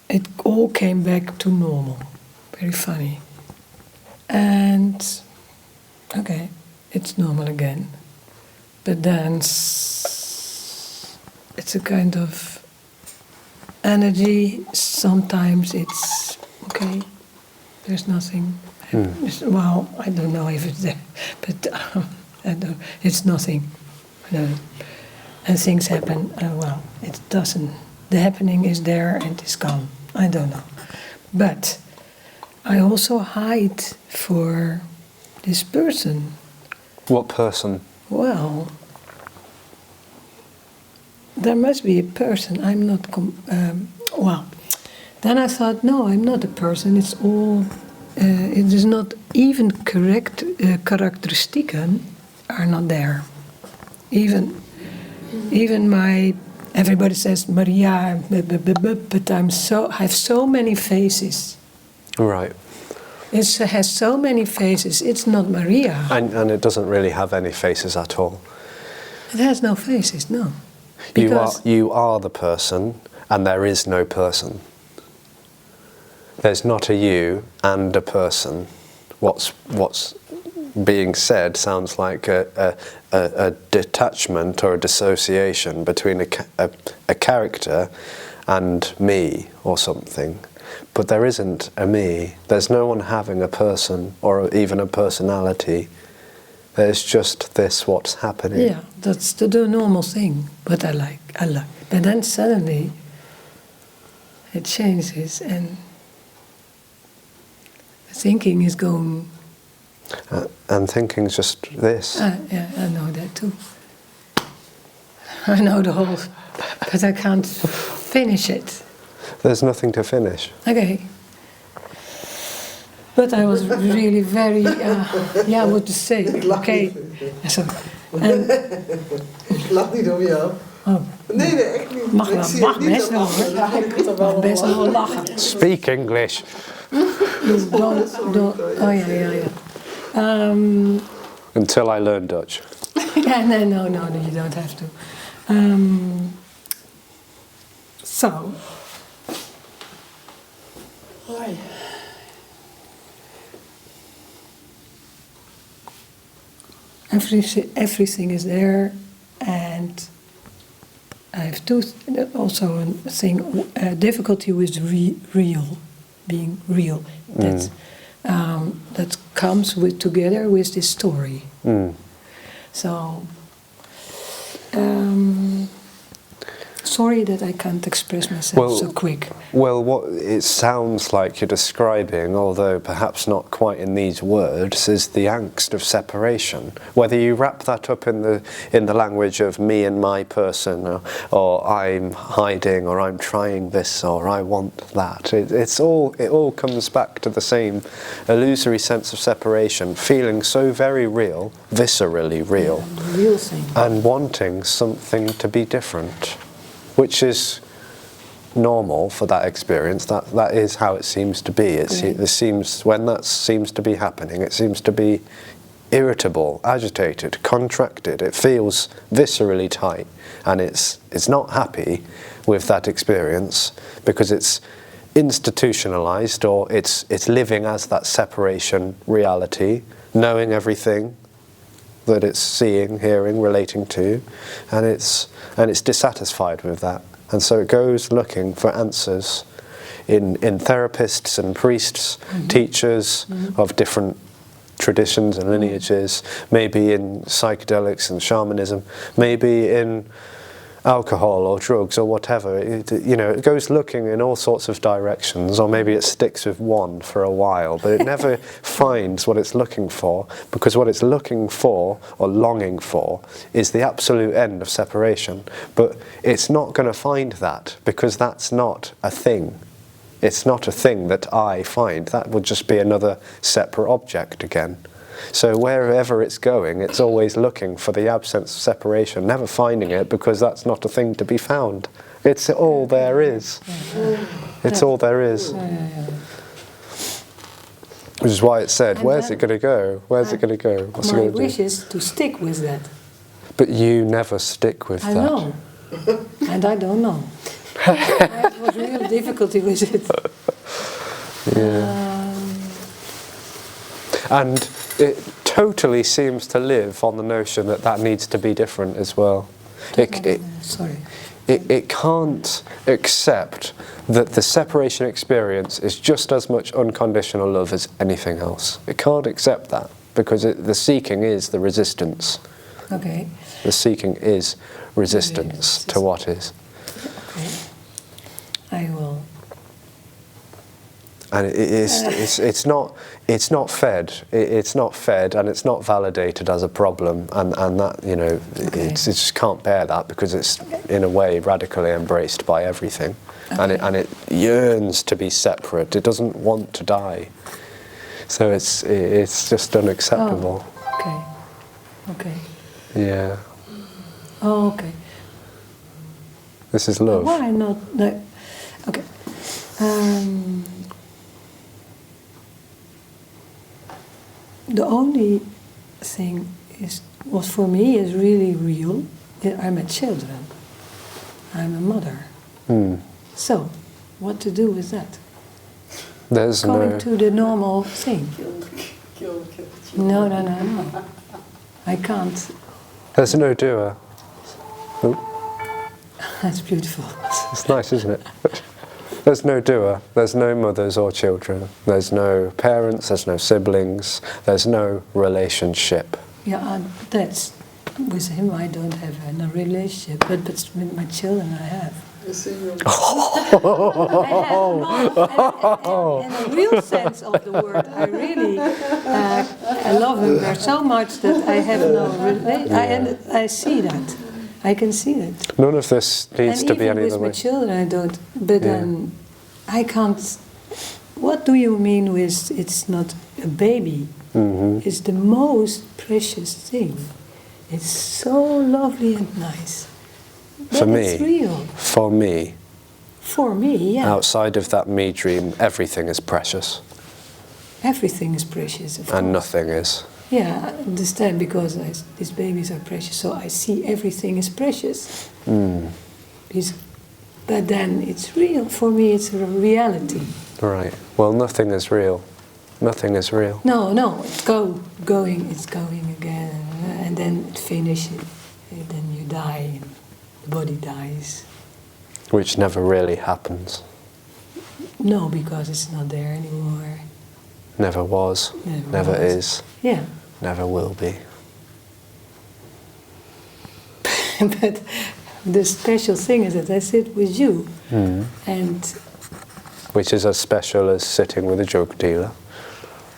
it all came back to normal, very funny. And okay, it's normal again. But then it's a kind of energy, sometimes it's okay, there's nothing. Well, I don't know if it's there, but it's nothing. And things happen, well, it doesn't. The happening is there and it's gone. I don't know. But I also hide for this person. What person? Well, there must be a person. I'm not. Well, then I thought, no, I'm not a person. It's all. It is not even correct. Karakteristieken are not there. Even my. Everybody says Maria, but I have so many faces. Right. It has so many faces. It's not Maria. And it doesn't really have any faces at all. It has no faces, no. You are the person, and there is no person. There's not a you and a person. What's being said sounds like a detachment or a dissociation between a character and me or something. But there isn't a me. There's no one having a person or even a personality. There's just this what's happening. Yeah, that's the normal thing. But I like. But then suddenly it changes and the thinking is going. And thinking's just this. Yeah, I know that too. I know the whole, but I can't finish it. There's nothing to finish. Okay. But I was really very, what to say. Okay. So, Ik lach niet om jou. Oh. Nee, echt niet. Mag best wel hoor. Mag best wel lachen. Speak English. Don't, oh ja. Until I learn Dutch. Yeah, no, you don't have to. So. Everything is there, and I have also a thing, difficulty with being real. That comes together with this story. Mm. So, sorry that I can't express myself so quick. Well, what it sounds like you're describing, although perhaps not quite in these words, is the angst of separation. Whether you wrap that up in the language of me and my person, or I'm hiding, or I'm trying this, or I want that, it all comes back to the same illusory sense of separation, feeling so very real, viscerally real, Yeah, the real thing. and wanting something to be different, which is normal for that experience. That is how it seems to be. It seems, when that seems to be happening, it seems to be irritable, agitated, contracted. It feels viscerally tight, and it's not happy with that experience because it's institutionalized, or it's living as that separation reality, knowing everything that it's seeing, hearing, relating to, and it's dissatisfied with that, and so it goes looking for answers in therapists and priests, teachers of different traditions and lineages, maybe in psychedelics and shamanism, maybe in alcohol or drugs or whatever. It goes looking in all sorts of directions, or maybe it sticks with one for a while, but it never finds what it's looking for, because what it's looking for or longing for is the absolute end of separation. But it's not going to find that, because that's not a thing. It's not a thing that I find. That would just be another separate object again. So wherever it's going, it's always looking for the absence of separation, never finding it, because that's not a thing to be found. It's all there is. It's all there is. Which is why it said, And where's it going to go? Where's it going to go? What's it My going to wish do? is to stick with that. But you never stick with I that. know. And I don't know. I have a real difficulty with it. Yeah. And it totally seems to live on the notion that needs to be different as well. Sorry. It can't accept that the separation experience is just as much unconditional love as anything else. It can't accept that, because the seeking is the resistance. Okay. The seeking is resistance to what is. Okay. I will. And it's not fed. It's not fed, and it's not validated as a problem. And that it just can't bear that, because it's in a way radically embraced by everything, and it yearns to be separate. It doesn't want to die. So it's just unacceptable. Oh, okay. Yeah. Oh, okay. This is love. Why not? No. Okay. The only thing was for me is really real. I'm a children. I'm a mother. So, what to do with that? There's Going no. to the normal thing. No. I can't. There's no doer. That's beautiful. It's nice, isn't it? There's no doer. There's no mothers or children. There's no parents. There's no siblings. There's no relationship. Yeah, that's with him. I don't have a relationship, but with my children, I have. I have, no, in a real sense of the word, I really I love him there so much that I have no relation. I see that. I can see that. None of this needs And to be even any with other my way. children, I don't. But I can't. What do you mean with it's not a baby? It's the most precious thing. It's so lovely and nice. But For me, it's real. For me, For me, yeah. outside of that me dream, everything is precious, Everything is precious, of course. and nothing is. Yeah, I understand, because these babies are precious, so I see everything is precious. But then it's real. For me, it's a reality. Right. Well, nothing is real. Nothing is real. No, it's going again, and then it finishes, and then you die, and the body dies. Which never really happens. No, because it's not there anymore. never was, never is, Yeah. never will be. But the special thing is that I sit with you, and Which is as special as sitting with a joke dealer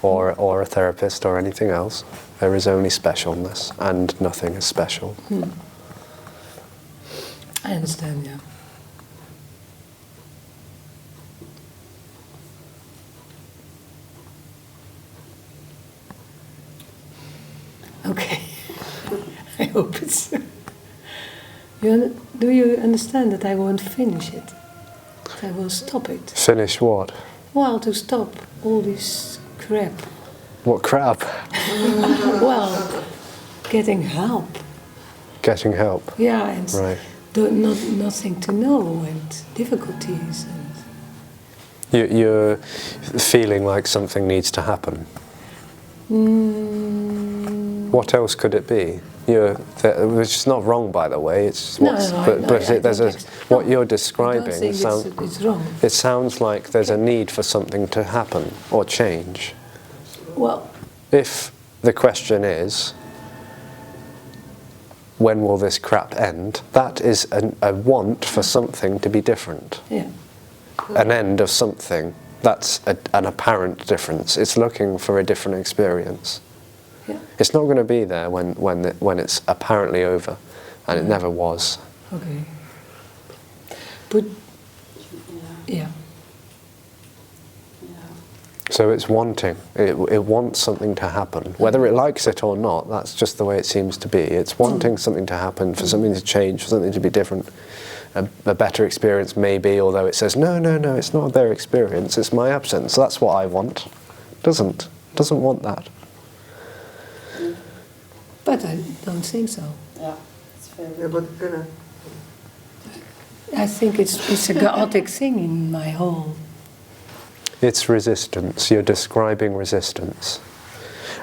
or a therapist or anything else. There is only specialness, and nothing is special. I understand, yeah. Okay. I hope it's... Do you understand that I won't finish it? That I will stop it? Finish what? Well, to stop all this crap. What crap? Well, getting help. Getting help. Yeah, and Right. nothing to know and difficulties. And You're feeling like something needs to happen. What else could it be? Which is not wrong, by the way. It's what's, what you're describing. I don't think it's wrong. It sounds like there's a need for something to happen or change. Well, If the question is, when will this crap end? That is a want for something to be different. yeah. An end of something. That's an apparent difference. It's looking for a different experience. Yeah. It's not going to be there when it's apparently over, and it never was. Okay. But yeah. So it's wanting. It wants something to happen. Whether it likes it or not, that's just the way it seems to be. It's wanting something to happen, for something to change, for something to be different. A better experience maybe, although it says, no, it's not their experience, it's my absence. That's what I want. Doesn't want that. But I don't think so. Yeah, it's very Yeah, but I think it's a chaotic thing in my whole... It's resistance. You're describing resistance.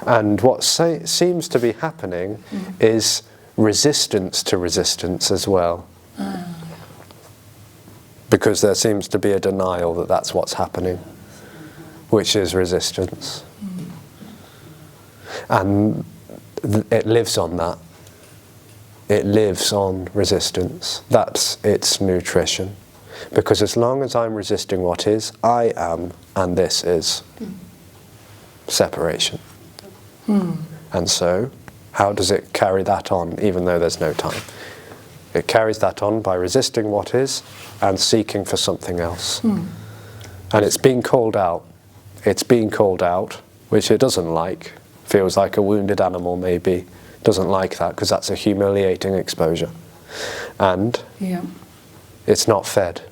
And what seems to be happening is resistance to resistance as well. Because there seems to be a denial that that's what's happening, which is resistance. And it lives on that. It lives on resistance. That's its nutrition. Because as long as I'm resisting what is, I am, and this is separation. And so, how does it carry that on, even though there's no time? It carries that on by resisting what is and seeking for something else. And it's being called out. It's being called out, which it doesn't like. Feels like a wounded animal maybe. Doesn't like that because that's a humiliating exposure. And it's not fed.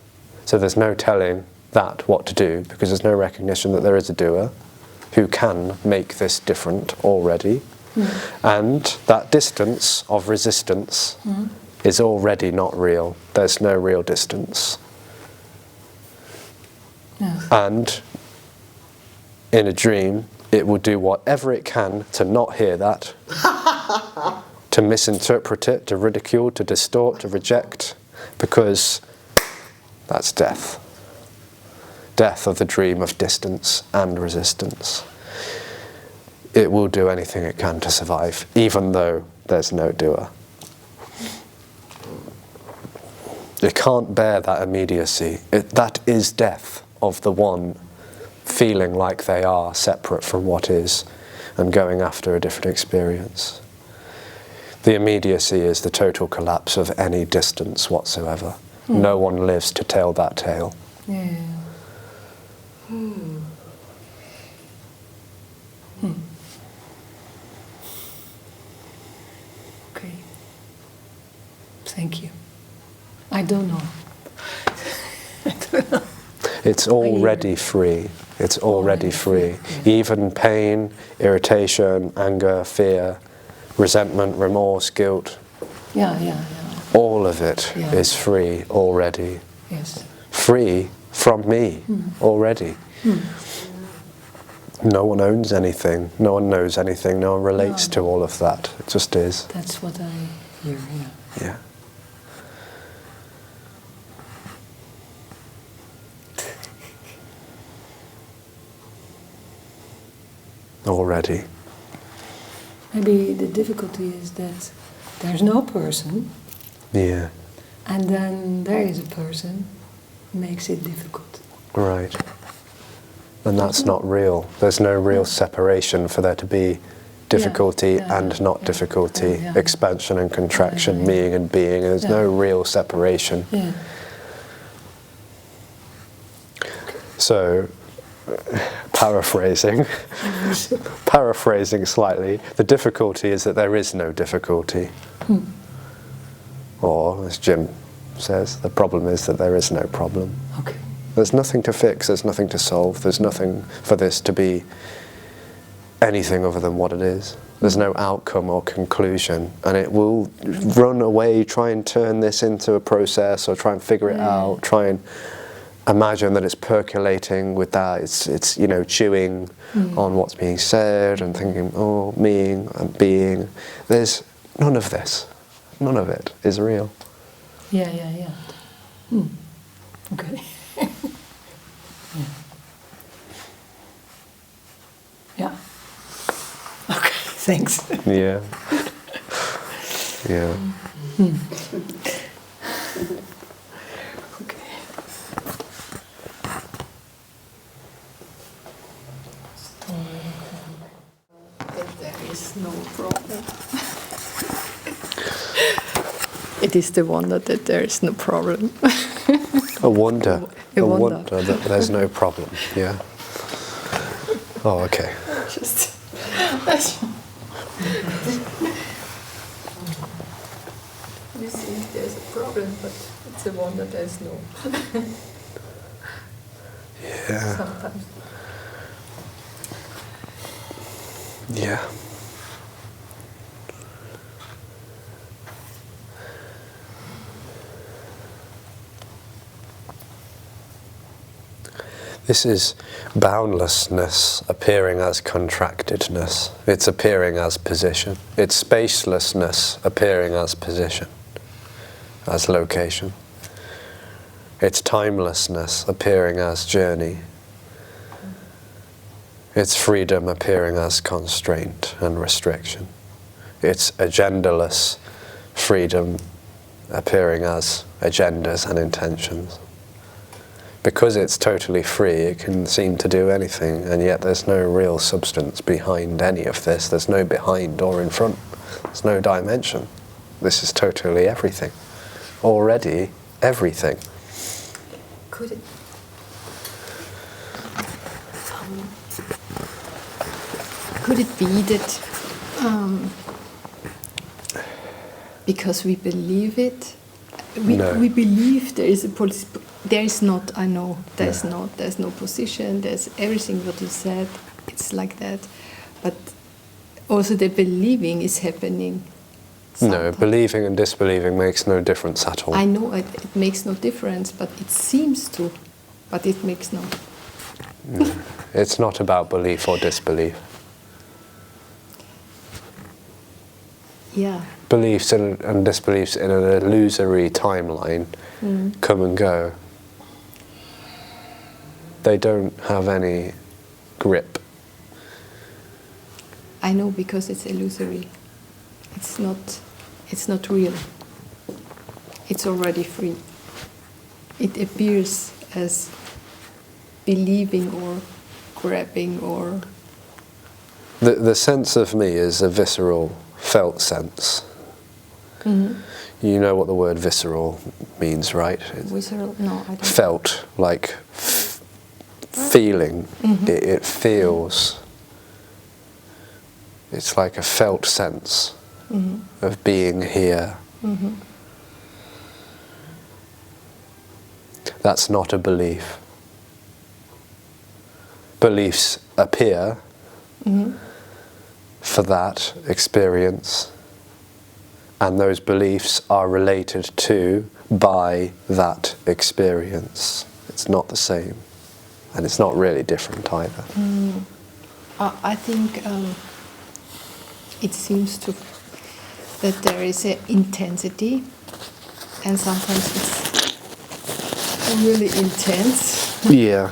So there's no telling that what to do, because there's no recognition that there is a doer who can make this different already. And that distance of resistance is already not real. There's no real distance. And in a dream, it will do whatever it can to not hear that, to misinterpret it, to ridicule, to distort, to reject, because that's death. Death of the dream of distance and resistance. It will do anything it can to survive, even though there's no doer. It can't bear that immediacy. That is death of the one feeling like they are separate from what is and going after a different experience. The immediacy is the total collapse of any distance whatsoever. No one lives to tell that tale. Okay. Thank you. I don't know. It's already free. It's already free. Even pain, irritation, anger, fear, resentment, remorse, guilt, all of it is free already. Yes. Free from me already. No one owns anything, no one knows anything, no one relates to all of that. It just is. That's what I hear, Yeah. already. Maybe the difficulty is that there's no person, Yeah, and then there is a person, makes it difficult. right. And that's not real. There's no real separation for there to be difficulty and not difficulty, expansion and contraction, meaning and being. There's no real separation. Yeah. So, paraphrasing slightly, the difficulty is that there is no difficulty. Or, as Jim says, the problem is that there is no problem. Okay. There's nothing to fix, there's nothing to solve, there's nothing for this to be anything other than what it is. There's no outcome or conclusion, and it will run away, try and turn this into a process, or try and figure it out, try and imagine that it's percolating with that, it's you know, chewing on what's being said and thinking, oh, meing and being. There's none of this. None of it is real. Yeah. Okay. Yeah. Okay, thanks. Yeah. Yeah. Okay. That there is no problem. It is the wonder that there is no problem. A wonder. A A wonder. wonder that there's no problem. Yeah. Oh, okay. Just you see, there's a problem, but it's a wonder there's no. Yeah. Sometimes. Yeah. This is boundlessness appearing as contractedness. It's appearing as position. It's spacelessness appearing as position, as location. It's timelessness appearing as journey. It's freedom appearing as constraint and restriction. It's agendaless freedom appearing as agendas and intentions. Because it's totally free, it can seem to do anything, and yet there's no real substance behind any of this. There's no behind or in front. There's no dimension. This is totally everything. Already everything. Could it? Could it be that because we believe it, No. we believe there is a there is not. I know there's not. There's no position. There's everything what you said. It's like that, but also the believing is happening. No, sometimes. believing and disbelieving makes no difference at all. I know it makes no difference, but it seems to, but it makes no. It's not about belief or disbelief. Yeah. Beliefs and disbeliefs in an illusory timeline come and go. They don't have any grip. I know because it's illusory. It's not real. It's already free. It appears as believing or grabbing or... The sense of me is a visceral, felt sense. You know what the word visceral means, right? Visceral? No, I don't. Felt, like feeling. It feels. It's like a felt sense of being here. That's not a belief. Beliefs appear for that experience, and those beliefs are related to by that experience. It's not the same, and it's not really different either. I think it seems to that there is an intensity, and sometimes it's really intense, Yeah.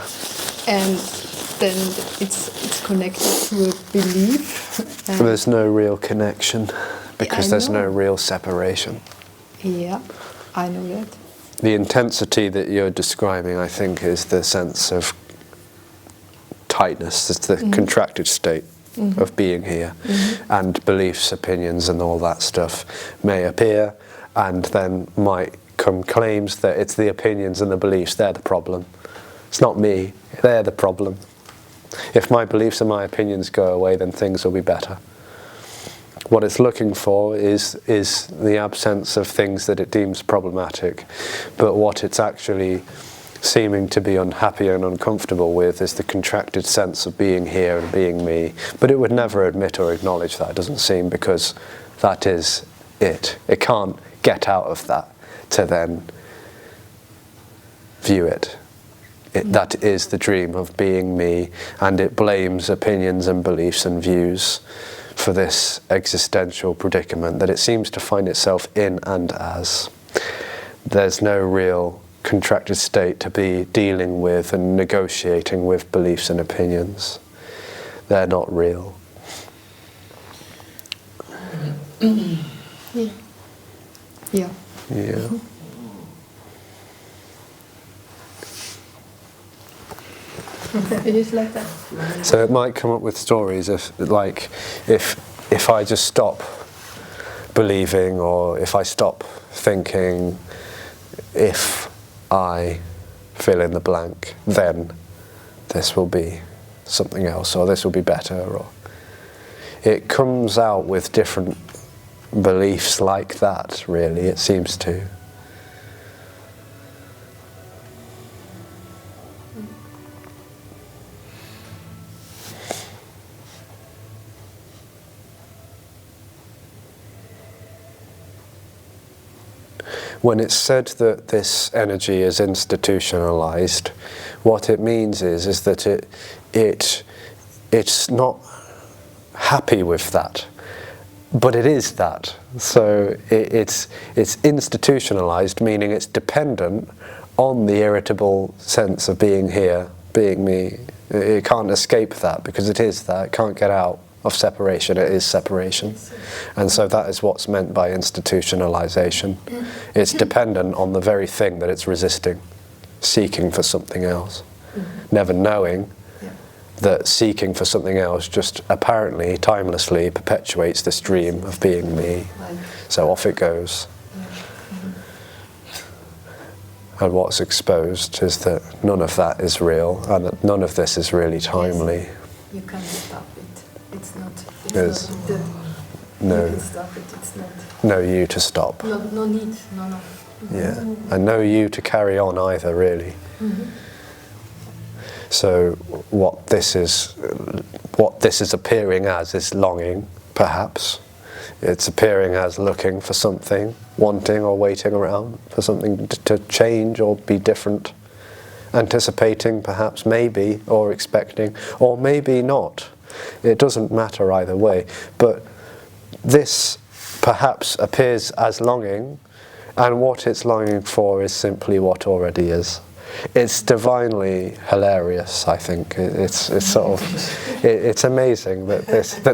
and then it's connected to a belief. There's no real connection because I there's no know. real separation. Yeah, I know that. The intensity that you're describing, I think, is the sense of tightness. It's the contracted state of being here. And beliefs, opinions and all that stuff may appear, and then might come claims that it's the opinions and the beliefs, they're the problem. It's not me, they're the problem. If my beliefs and my opinions go away, then things will be better. What it's looking for is the absence of things that it deems problematic, but what it's actually seeming to be unhappy and uncomfortable with is the contracted sense of being here and being me. But it would never admit or acknowledge that, it doesn't seem, because that is it. It can't get out of that to then view it. That is the dream of being me, and it blames opinions and beliefs and views for this existential predicament that it seems to find itself in and as. There's no real contracted state to be dealing with and negotiating with beliefs and opinions. They're not real. Yeah. Yeah. Yeah. It is like that. So it might come up with stories if I just stop believing, or if I stop thinking, if I fill in the blank, then this will be something else, or this will be better, or it comes out with different beliefs like that, really, it seems to. When it's said that this energy is institutionalized, what it means is that it's not happy with that, but it is that. So it's institutionalized, meaning it's dependent on the irritable sense of being here, being me. It can't escape that because it is that. It can't get out of separation. It is separation. And so that is what's meant by institutionalization. It's dependent on the very thing that it's resisting, seeking for something else, never knowing that seeking for something else just apparently, timelessly perpetuates this dream of being me. So off it goes. And what's exposed is that none of that is real, and that none of this is really timely. You can't stop it. It's not. There's not the, no, you can stop it. It's not. no you to stop. No need. No. Yeah, and no you to carry on either, really. So what this is appearing as is longing, perhaps. It's appearing as looking for something, wanting or waiting around for something to change or be different. Anticipating, perhaps, maybe, or expecting, or maybe not. It doesn't matter either way. But this perhaps appears as longing, and what it's longing for is simply what already is. It's divinely hilarious, I think. It's sort of, it's amazing that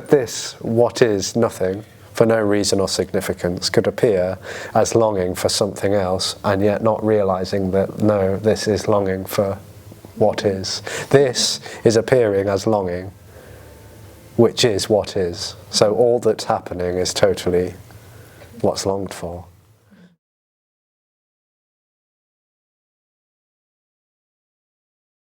this what is nothing, for no reason or significance, could appear as longing for something else, and yet not realizing that no, this is longing for what is. This is appearing as longing, which is what is. So all that's happening is totally what's longed for.